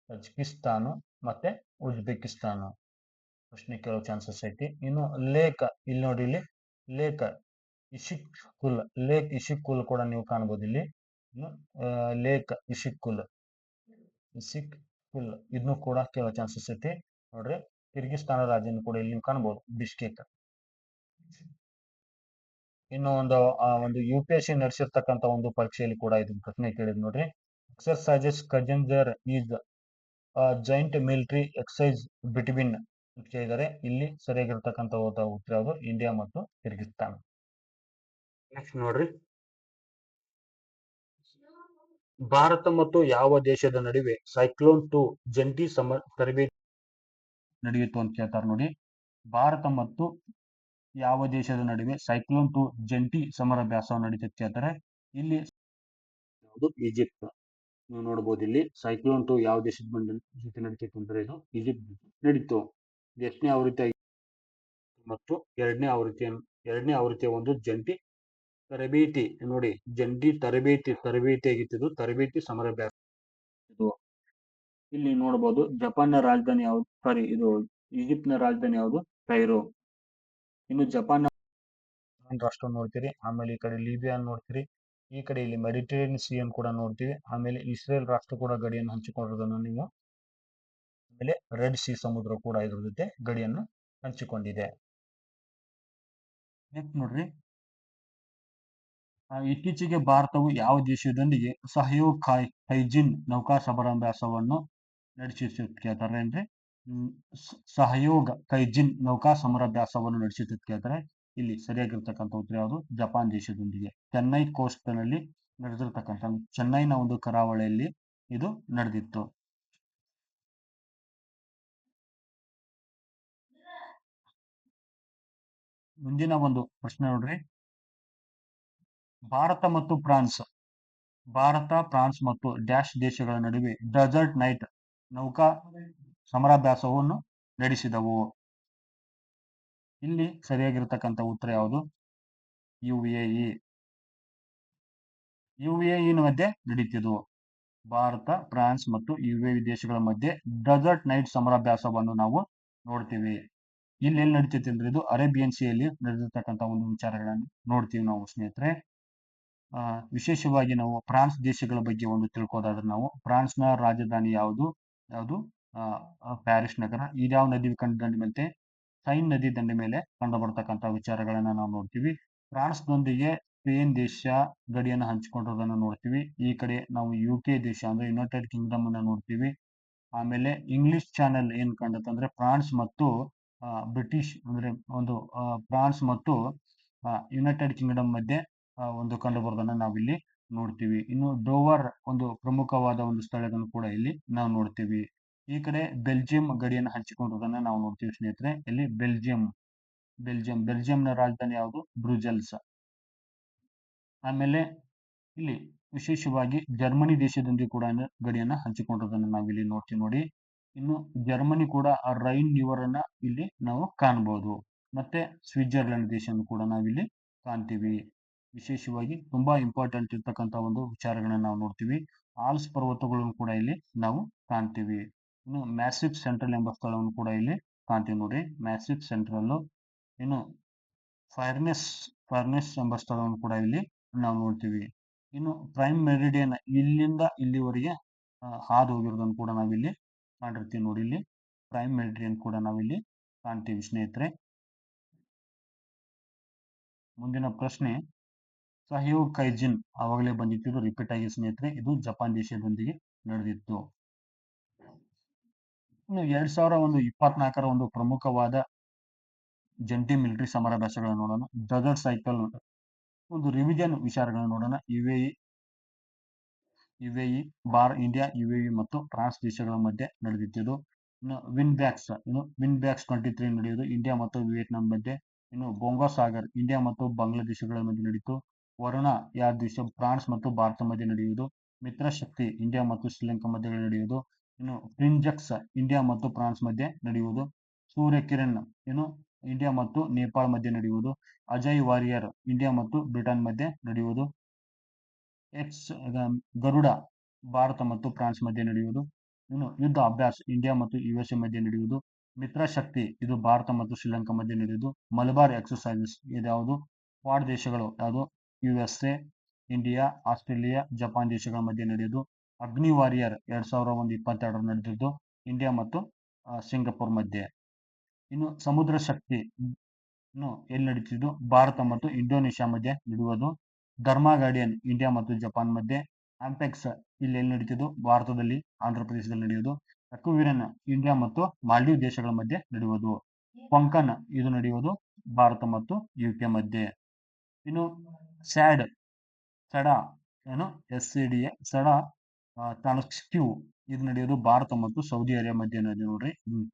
ತಜಿಕಿಸ್ತಾನು ಮತ್ತೆ ಉಜ್ಬೇಕಿಸ್ತಾನ. ಪ್ರಶ್ನೆ ಕೇಳೋ ಚಾನ್ಸಸ್ ಐತಿ. ಇನ್ನು ಲೇಕ್, ಇಲ್ಲಿ ನೋಡಿ, ಇಲ್ಲಿ ಲೇಕ್ ಇಶಿಕ್ ಕುಲ್, ಲೇಕ್ ಇಶಿಕ್ ಕುಲ್ ಕೂಡ ನೀವು ಕಾಣಬಹುದು ಇಲ್ಲಿ. ಇನ್ನು ಲೇಕ್ ಇಶಿಕ್ ಕುಲ್ ಇದನ್ನು ಕೂಡ ಕೇಳೋ ಚಾನ್ಸಸ್ ಐತಿ. ನೋಡ್ರಿ, ಕಿರ್ಗಿಸ್ತಾನ ರಾಜ್ಯನ ಕೂಡ ಇಲ್ಲಿ ನೀವು ಕಾಣಬಹುದು, ಬಿಷ್ಕೇಕ್. ಇನ್ನು ಒಂದು UPSC ನಡೆಸಿರ್ತಕ್ಕಂಥ ಒಂದು ಪರೀಕ್ಷೆಯಲ್ಲಿ ಕೂಡ ಇದನ್ನ ಪ್ರಶ್ನೆ ಕೇಳಿದ್ ನೋಡ್ರಿ. Exercises Khanjar is joint military exercise between ಅಂತ ಕೇಳಿದರೆ ಇಲ್ಲಿ ಸರಿಯಾಗಿರ್ತಕ್ಕಂಥ ಉತ್ತರ ಯಾವುದು? ಇಂಡಿಯಾ ಮತ್ತು ಕಿರ್ಗಿಸ್ತಾನ್. ನೆಕ್ಸ್ಟ್ ನೋಡ್ರಿ, ಭಾರತ ಮತ್ತು ಯಾವ ದೇಶದ ನಡುವೆ ಸೈಕ್ಲೋನ್ 2 ಜಂಟಿ ತರಬೇತಿ ನಡೆಯಿತು ಅಂತ ಕೇಳ್ತಾರೆ ನೋಡಿ. ಭಾರತ ಮತ್ತು ಯಾವ ದೇಶದ ನಡುವೆ ಸೈಕ್ಲೋನ್ 2 ಜಂಟಿ ಸಮರಾಭ್ಯಾಸವನ್ನು ನಡೀತದೆ ಕೇಳ್ತಾರೆ. ಇಲ್ಲಿ ಈಜಿಪ್ಟ್. ನೀವು ನೋಡಬಹುದು ಇಲ್ಲಿ ಸೈಕ್ಲೋನ್ 2 ಯಾವ ದೇಶದ ಜೊತೆ ನಡೀತಿತ್ತು ಅಂದ್ರೆ ಇದು ಈಜಿಪ್ಟ್ ನಡೀತು. ಎಷ್ಟನೇ ಆವೃತ್ತಿ ಮತ್ತು ಎರಡನೇ ಆವೃತ್ತಿಯ ಒಂದು ಜಂಟಿ ತರಬೇತಿ ನೋಡಿ. ಜಂಟಿ ತರಬೇತಿ ಆಗಿತ್ತು. ತರಬೇತಿ ಸಮರಾಭ್ಯಾಸ ಇದು. ಇಲ್ಲಿ ನೋಡಬಹುದು ಜಪಾನ್ನ ರಾಜಧಾನಿ ಯಾವುದು? ಸಾರಿ, ಇದು ಈಜಿಪ್ಟ್ನ ರಾಜಧಾನಿ ಯಾವುದು? ಕೈರೋ. ಇನ್ನು ಜಪಾನ್ ರಾಷ್ಟ್ರ ನೋಡ್ತೀರಿ. ಆಮೇಲೆ ಈ ಕಡೆ ಲಿಬಿಯಾ ನೋಡ್ತೀರಿ. ಈ ಕಡೆ ಇಲ್ಲಿ ಮೆಡಿಟರೇನಿಯನ್ ಸಿ ಅನ್ನು ಕೂಡ ನೋಡ್ತೀವಿ. ಆಮೇಲೆ ಇಸ್ರೇಲ್ ರಾಷ್ಟ್ರ ಕೂಡ ಗಡಿಯನ್ನು ಹಂಚಿಕೊಂಡಿರೋದನ್ನು ನೀವು, ಆಮೇಲೆ ರೆಡ್ ಸಿ ಸಮುದ್ರ ಕೂಡ ಇದ್ರ ಜೊತೆ ಗಡಿಯನ್ನು ಹಂಚಿಕೊಂಡಿದೆ. ನೆಕ್ಸ್ಟ್ ನೋಡ್ರಿ, ಇತ್ತೀಚೆಗೆ ಭಾರತವು ಯಾವ ದೇಶದೊಂದಿಗೆ ಸಹಯೋಗ್ ಕೈಜಿನ್ ನೌಕಾ ಸಮರಾಭ್ಯಾಸವನ್ನು ನಡೆಸಿತು ಕೇಳ್ತಾರೆ ಅಂದ್ರೆ ಸಹಯೋಗ ಕೈಜಿನ್ ನೌಕಾ ಸಮರಾಭ್ಯಾಸವನ್ನು ನಡೆಸಿತು ಕೇಳ್ತಾರೆ. ಇಲ್ಲಿ ಸರಿಯಾಗಿರ್ತಕ್ಕಂಥ ಉತ್ತರ ಯಾವುದು? ಜಪಾನ್ ದೇಶದೊಂದಿಗೆ ಚೆನ್ನೈ ಕೋಸ್ಟ್ ನಲ್ಲಿ ನಡೆದಿರ್ತಕ್ಕಂಥ, ಚೆನ್ನೈನ ಒಂದು ಕರಾವಳಿಯಲ್ಲಿ ಇದು ನಡೆದಿತ್ತು. ಮುಂದಿನ ಒಂದು ಪ್ರಶ್ನೆ ನೋಡ್ರಿ, ಭಾರತ ಫ್ರಾನ್ಸ್ ಮತ್ತು ಡ್ಯಾಶ್ ದೇಶಗಳ ನಡುವೆ ಡೆಸರ್ಟ್ ನೈಟ್ ನೌಕಾ ಸಮರಾಭ್ಯಾಸವನ್ನು ನಡೆಸಿದವು. ಇಲ್ಲಿ ಸರಿಯಾಗಿರ್ತಕ್ಕಂಥ ಉತ್ತರ ಯಾವುದು? UAE ಮಧ್ಯೆ ನಡೀತಿದ್ವು. ಭಾರತ, ಫ್ರಾನ್ಸ್ ಮತ್ತು UAE ದೇಶಗಳ ಮಧ್ಯೆ ಡೆಸರ್ಟ್ ನೈಟ್ ಸಮರಾಭ್ಯಾಸವನ್ನು ನಾವು ನೋಡ್ತೀವಿ. ಇಲ್ಲಿ ಎಲ್ಲಿ ನಡೀತೈತಿ ಅಂದ್ರೆ ಇದು ಅರೇಬಿಯನ್ ಸಿಯಲ್ಲಿ ನಡೆದಿರ್ತಕ್ಕಂಥ ಒಂದು ವಿಚಾರಗಳನ್ನು ನೋಡ್ತೀವಿ ನಾವು ಸ್ನೇಹಿತರೆ. ವಿಶೇಷವಾಗಿ ನಾವು ಫ್ರಾನ್ಸ್ ದೇಶಗಳ ಬಗ್ಗೆ ಒಂದು ತಿಳ್ಕೋದಾದ್ರೆ ನಾವು ಫ್ರಾನ್ಸ್ನ ರಾಜಧಾನಿ ಯಾವುದು? ಪ್ಯಾರಿಸ್ ನಗರ. ಇದ್ಯಾವ ನದಿ ದಂಡೆ ಮೇಲೆ? ಸೈನ್ ನದಿ ದಂಡೆ ಮೇಲೆ ಕಂಡು ಬರ್ತಕ್ಕಂಥ ವಿಚಾರಗಳನ್ನ ನಾವು ನೋಡ್ತೀವಿ. ಫ್ರಾನ್ಸ್ನೊಂದಿಗೆ ಸ್ಪೇನ್ ದೇಶ ಗಡಿಯನ್ನು ಹಂಚಿಕೊಂಡಿರೋದನ್ನು ನೋಡ್ತೀವಿ. ಈ ಕಡೆ ನಾವು UK ದೇಶ ಅಂದ್ರೆ ಯುನೈಟೆಡ್ ಕಿಂಗ್ಡಮ್ ಅನ್ನ ನೋಡ್ತೀವಿ. ಆಮೇಲೆ ಇಂಗ್ಲಿಷ್ ಚಾನೆಲ್ ಏನ್ ಕಂಡತ್ತಂದ್ರೆ ಫ್ರಾನ್ಸ್ ಮತ್ತು ಬ್ರಿಟಿಷ್ ಅಂದ್ರೆ ಒಂದು ಫ್ರಾನ್ಸ್ ಮತ್ತು ಯುನೈಟೆಡ್ ಕಿಂಗ್ಡಮ್ ಮಧ್ಯೆ ಒಂದು ಕಂಡು ಬರೋದನ್ನ ನಾವಿಲ್ಲಿ ನೋಡ್ತೀವಿ. ಇನ್ನು ಡೋವರ್ ಒಂದು ಪ್ರಮುಖವಾದ ಒಂದು ಸ್ಥಳವನ್ನು ಕೂಡ ಇಲ್ಲಿ ನಾವು ನೋಡ್ತೀವಿ. ಈ ಕಡೆ ಬೆಲ್ಜಿಯಂ ಗಡಿಯನ್ನು ಹಂಚಿಕೊಂಡಿರೋದನ್ನ ನಾವು ನೋಡ್ತೀವಿ ಸ್ನೇಹಿತರೆ. ಇಲ್ಲಿ ಬೆಲ್ಜಿಯಂನ ರಾಜಧಾನಿ ಯಾವುದು? ಬ್ರುಜೆಲ್ಸ್. ಆಮೇಲೆ ಇಲ್ಲಿ ವಿಶೇಷವಾಗಿ ಜರ್ಮನಿ ದೇಶದೊಂದಿಗೆ ಕೂಡ ಗಡಿಯನ್ನ ಹಂಚಿಕೊಂಡಿರೋದನ್ನ ನಾವಿಲ್ಲಿ ನೋಡ್ತೀವಿ ನೋಡಿ. ಇನ್ನು ಜರ್ಮನಿ ಕೂಡ ರೈನ್ ರಿವರ್ ಅನ್ನ ಇಲ್ಲಿ ನಾವು ಕಾಣಬಹುದು. ಮತ್ತೆ ಸ್ವಿಟ್ಜರ್ಲೆಂಡ್ ದೇಶವನ್ನು ಕೂಡ ನಾವಿಲ್ಲಿ ಕಾಣ್ತೀವಿ. ವಿಶೇಷವಾಗಿ ತುಂಬಾ ಇಂಪಾರ್ಟೆಂಟ್ ಇರ್ತಕ್ಕಂಥ ಒಂದು ವಿಚಾರಗಳನ್ನ ನಾವು ನೋಡ್ತೀವಿ. ಆಲ್ಸ್ ಪರ್ವತಗಳನ್ನು ಕೂಡ ಇಲ್ಲಿ ನಾವು ಕಾಣ್ತೀವಿ. ಇನ್ನು ಮ್ಯಾಸಿಫ್ ಸೆಂಟ್ರಲ್ ಎಂಬ ಸ್ಥಳವನ್ನು ಕೂಡ ಇಲ್ಲಿ ಕಾಣ್ತೀವಿ ನೋಡಿ. ಮ್ಯಾಸಿಫ್ ಸೆಂಟ್ರಲ್. ಇನ್ನು ಫರ್ನೆಸ್ ಎಂಬ ಸ್ಥಳವನ್ನು ಕೂಡ ಇಲ್ಲಿ ನಾವು ನೋಡ್ತೀವಿ. ಇನ್ನು ಪ್ರೈಮ್ ಮೆರಿಡಿಯನ್ ಇಲ್ಲಿಂದ ಇಲ್ಲಿವರೆಗೆ ಹಾದು ಹೋಗಿರೋದನ್ನು ಕೂಡ ನಾವಿಲ್ಲಿ ಕಾಣಿರ್ತೀವಿ ನೋಡಿ. ಇಲ್ಲಿ ಪ್ರೈಮ್ ಮೆರಿಡಿಯನ್ ಕೂಡ ನಾವಿಲ್ಲಿ ಕಾಣ್ತೀವಿ ಸ್ನೇಹಿತರೆ. ಮುಂದಿನ ಪ್ರಶ್ನೆ, ಸಹಯೋಗ್ ಕೈಜಿನ್ ಆವಾಗಲೇ ಬಂದಿತ್ತು, ರಿಪೀಟ್ ಆಗಿ ಸ್ನೇಹಿತರೆ. ಇದು ಜಪಾನ್ ದೇಶದೊಂದಿಗೆ ನಡೆದಿತ್ತು. ಇನ್ನು 2024ರ ಒಂದು ಪ್ರಮುಖವಾದ ಜಂಟಿ ಮಿಲಿಟರಿ ಸಮರಾಭ್ಯಾಸಗಳನ್ನು ನೋಡೋಣ. ಡೆಸರ್ಟ್ ಸೈಕಲ್ ಒಂದು ರಿವಿಷನ್ ವಿಚಾರಗಳನ್ನು ನೋಡೋಣ. ಯುಎಇ ಇಂಡಿಯಾ, ಯುಎಇ ಮತ್ತು ಫ್ರಾನ್ಸ್ ದೇಶಗಳ ಮಧ್ಯೆ ನಡೆದಿದ್ದು. ಇನ್ನು ವಿನ್ ಬ್ಯಾಕ್ಸ್ 23 ನಡೆಯುವುದು ಇಂಡಿಯಾ ಮತ್ತು ವಿಯೆಟ್ನಾಂ ಮಧ್ಯೆ. ಇನ್ನು ಬೊಂಗಾ ಸಾಗರ್ ಇಂಡಿಯಾ ಮತ್ತು ಬಾಂಗ್ಲಾದೇಶಗಳ ಮಧ್ಯೆ ನಡೆಯಿತು. ವರುಣ ಯಾವ ದೇಶ ಫ್ರಾನ್ಸ್ ಮತ್ತು ಭಾರತ ಮಧ್ಯೆ ನಡೆಯುವುದು. ಮಿತ್ರ ಶಕ್ತಿ ಇಂಡಿಯಾ ಮತ್ತು ಶ್ರೀಲಂಕಾ ಮಧ್ಯೆ ನಡೆಯುವುದು. ಇನ್ನು ಪ್ರಿಂಜಕ್ಸ್ ಇಂಡಿಯಾ ಮತ್ತು ಫ್ರಾನ್ಸ್ ಮಧ್ಯೆ ನಡೆಯುವುದು. ಸೂರ್ಯ ಕಿರಣ್ ಇಂಡಿಯಾ ಮತ್ತು ನೇಪಾಳ ಮಧ್ಯೆ ನಡೆಯುವುದು. ಅಜಯ್ ವಾರಿಯರ್ ಇಂಡಿಯಾ ಮತ್ತು ಬ್ರಿಟನ್ ಮಧ್ಯೆ ನಡೆಯುವುದು. ಗರುಡ ಭಾರತ ಮತ್ತು ಫ್ರಾನ್ಸ್ ಮಧ್ಯೆ ನಡೆಯುವುದು. ಇನ್ನು ಯುದ್ಧ ಅಭ್ಯಾಸ್ ಇಂಡಿಯಾ ಮತ್ತು ಯುಎಸ್ಎ ಮಧ್ಯೆ ನಡೆಯುವುದು. ಮಿತ್ರ ಶಕ್ತಿ ಇದು ಭಾರತ ಮತ್ತು ಶ್ರೀಲಂಕಾ ಮಧ್ಯೆ ನಡೆಯುವುದು. ಮಲಬಾರ್ ಎಕ್ಸರ್ಸೈಸಸ್ ಇದು ಯಾವುದು ಕ್ವಾಡ್ ದೇಶಗಳು ಯಾವುದು ಯುಎಸ್ಎ, ಇಂಡಿಯಾ, ಆಸ್ಟ್ರೇಲಿಯಾ, ಜಪಾನ್ ದೇಶಗಳ ಮಧ್ಯೆ ನಡೆಯುವುದು. ಅಗ್ನಿ ವಾರಿಯರ್ 2022 ನಡೆದಿದ್ದು ಇಂಡಿಯಾ ಮತ್ತು ಸಿಂಗಪುರ್ ಮಧ್ಯೆ. ಇನ್ನು ಸಮುದ್ರ ಶಕ್ತಿ ಎಲ್ಲಿ ನಡೀತಿದ್ದು ಭಾರತ ಮತ್ತು ಇಂಡೋನೇಷ್ಯಾ ಮಧ್ಯೆ ನಡೆಯುವುದು. ಧರ್ಮ ಗಾರ್ಡಿಯನ್ ಇಂಡಿಯಾ ಮತ್ತು ಜಪಾನ್ ಮಧ್ಯೆ. ಆಂಪೆಕ್ಸ್ ಇಲ್ಲಿ ಎಲ್ಲಿ ನಡೀತಿದ್ದು ಭಾರತದಲ್ಲಿ ಆಂಧ್ರ ಪ್ರದೇಶದಲ್ಲಿ ನಡೆಯುವುದು. ಅಕ್ಯುವಿರನ್ ಇಂಡಿಯಾ ಮತ್ತು ಮಾಲ್ಡೀವ್ ದೇಶಗಳ ಮಧ್ಯೆ ನಡೆಯುವುದು. ಕೊಂಕನ್ ಇದು ನಡೆಯುವುದು ಭಾರತ ಮತ್ತು ಯುಕೆ ಮಧ್ಯೆ. ಇನ್ನು ಸಡಾ SCDA ಸಡಾ ಟನ್ಸ್ಕ್ಯೂ ಇದು ನಡೆಯೋದು ಭಾರತ ಮತ್ತು ಸೌದಿ ಅರೇಬಿಯಾ ಮಧ್ಯೆ ನೋಡ್ರಿ,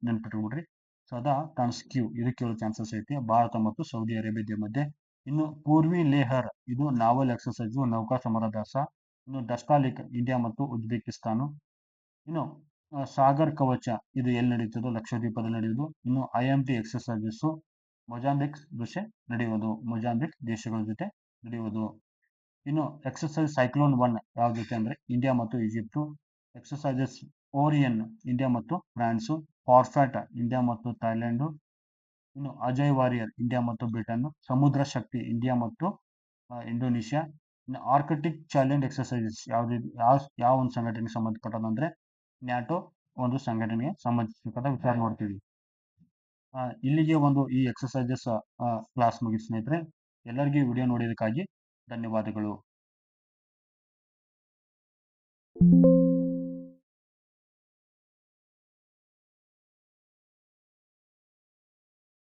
ನೆನ್ಪಿಟ್ಕೊಬಿಡ್ರಿ. ಸದಾ ಟನ್ಸ್ಕ್ಯೂ ಇದು ಕೇಳೋ ಚಾನ್ಸಸ್ ಐತಿ ಭಾರತ ಮತ್ತು ಸೌದಿ ಅರೇಬಿಯಾ ಮಧ್ಯೆ. ಇನ್ನು ಪೂರ್ವಿ ಲೇಹರ್ ಇದು ನಾವಲ್ ಎಕ್ಸರ್ಸೈಸ್ ನೌಕಾ ಸಮರಾಭ್ಯಾಸ. ಇನ್ನು ಡಸ್ಟಾಲಿಕ್ ಇಂಡಿಯಾ ಮತ್ತು ಉಜ್ಬೇಕಿಸ್ತಾನ. ಇನ್ನು ಸಾಗರ್ ಕವಚ ಇದು ಎಲ್ಲಿ ನಡೀತದೋ ಲಕ್ಷದ್ವೀಪದಲ್ಲಿ ನಡೆಯುವುದು. ಇನ್ನು IMT ಎಕ್ಸರ್ಸೈಸಸ್ ಮೊಜಾಂಬಿಕ್ ಮೊಜಾಂಬಿಕ್ ದೇಶಗಳ ಜೊತೆ ನಡೆಯುವುದು. ಇನ್ನು ಎಕ್ಸರ್ಸೈಸ್ ಸೈಕ್ಲೋನ್ 1 ಯಾವ ಜೊತೆ ಅಂದ್ರೆ ಇಂಡಿಯಾ ಮತ್ತು ಈಜಿಪ್ಟ್. ಎಕ್ಸರ್ಸೈಸಸ್ ಓರಿಯನ್ ಇಂಡಿಯಾ ಮತ್ತು ಫ್ರಾನ್ಸ್. ಫಾರ್ಫ್ಯಾಟ್ ಇಂಡಿಯಾ ಮತ್ತು ಥೈಲ್ಯಾಂಡ್. ಇನ್ನು ಅಜಯ್ ವಾರಿಯರ್ ಇಂಡಿಯಾ ಮತ್ತು ಬ್ರಿಟನ್. ಸಮುದ್ರ ಶಕ್ತಿ ಇಂಡಿಯಾ ಮತ್ತು ಇಂಡೋನೇಷ್ಯಾ. ಇನ್ನು ಆರ್ಕಟಿಕ್ ಚಾಲೆಂಜ್ ಎಕ್ಸರ್ಸೈಸಸ್ ಯಾವ ಒಂದು ಸಂಘಟನೆಗೆ ಸಂಬಂಧಪಟ್ಟದಂದ್ರೆ ನ್ಯಾಟೋ ಒಂದು ಸಂಘಟನೆಗೆ ಸಂಬಂಧಿಸಿದ ವಿಚಾರ ನೋಡ್ತೀವಿ. ಇಲ್ಲಿಗೆ ಒಂದು ಈ ಎಕ್ಸರ್ಸೈಸಸ್ ಕ್ಲಾಸ್ ಮುಗಿಸಿ ಸ್ನೇಹಿತರೆ. ಎಲ್ಲರಿಗೂ ವಿಡಿಯೋ ನೋಡಿದಕ್ಕಾಗಿ ಧನ್ಯವಾದಗಳು.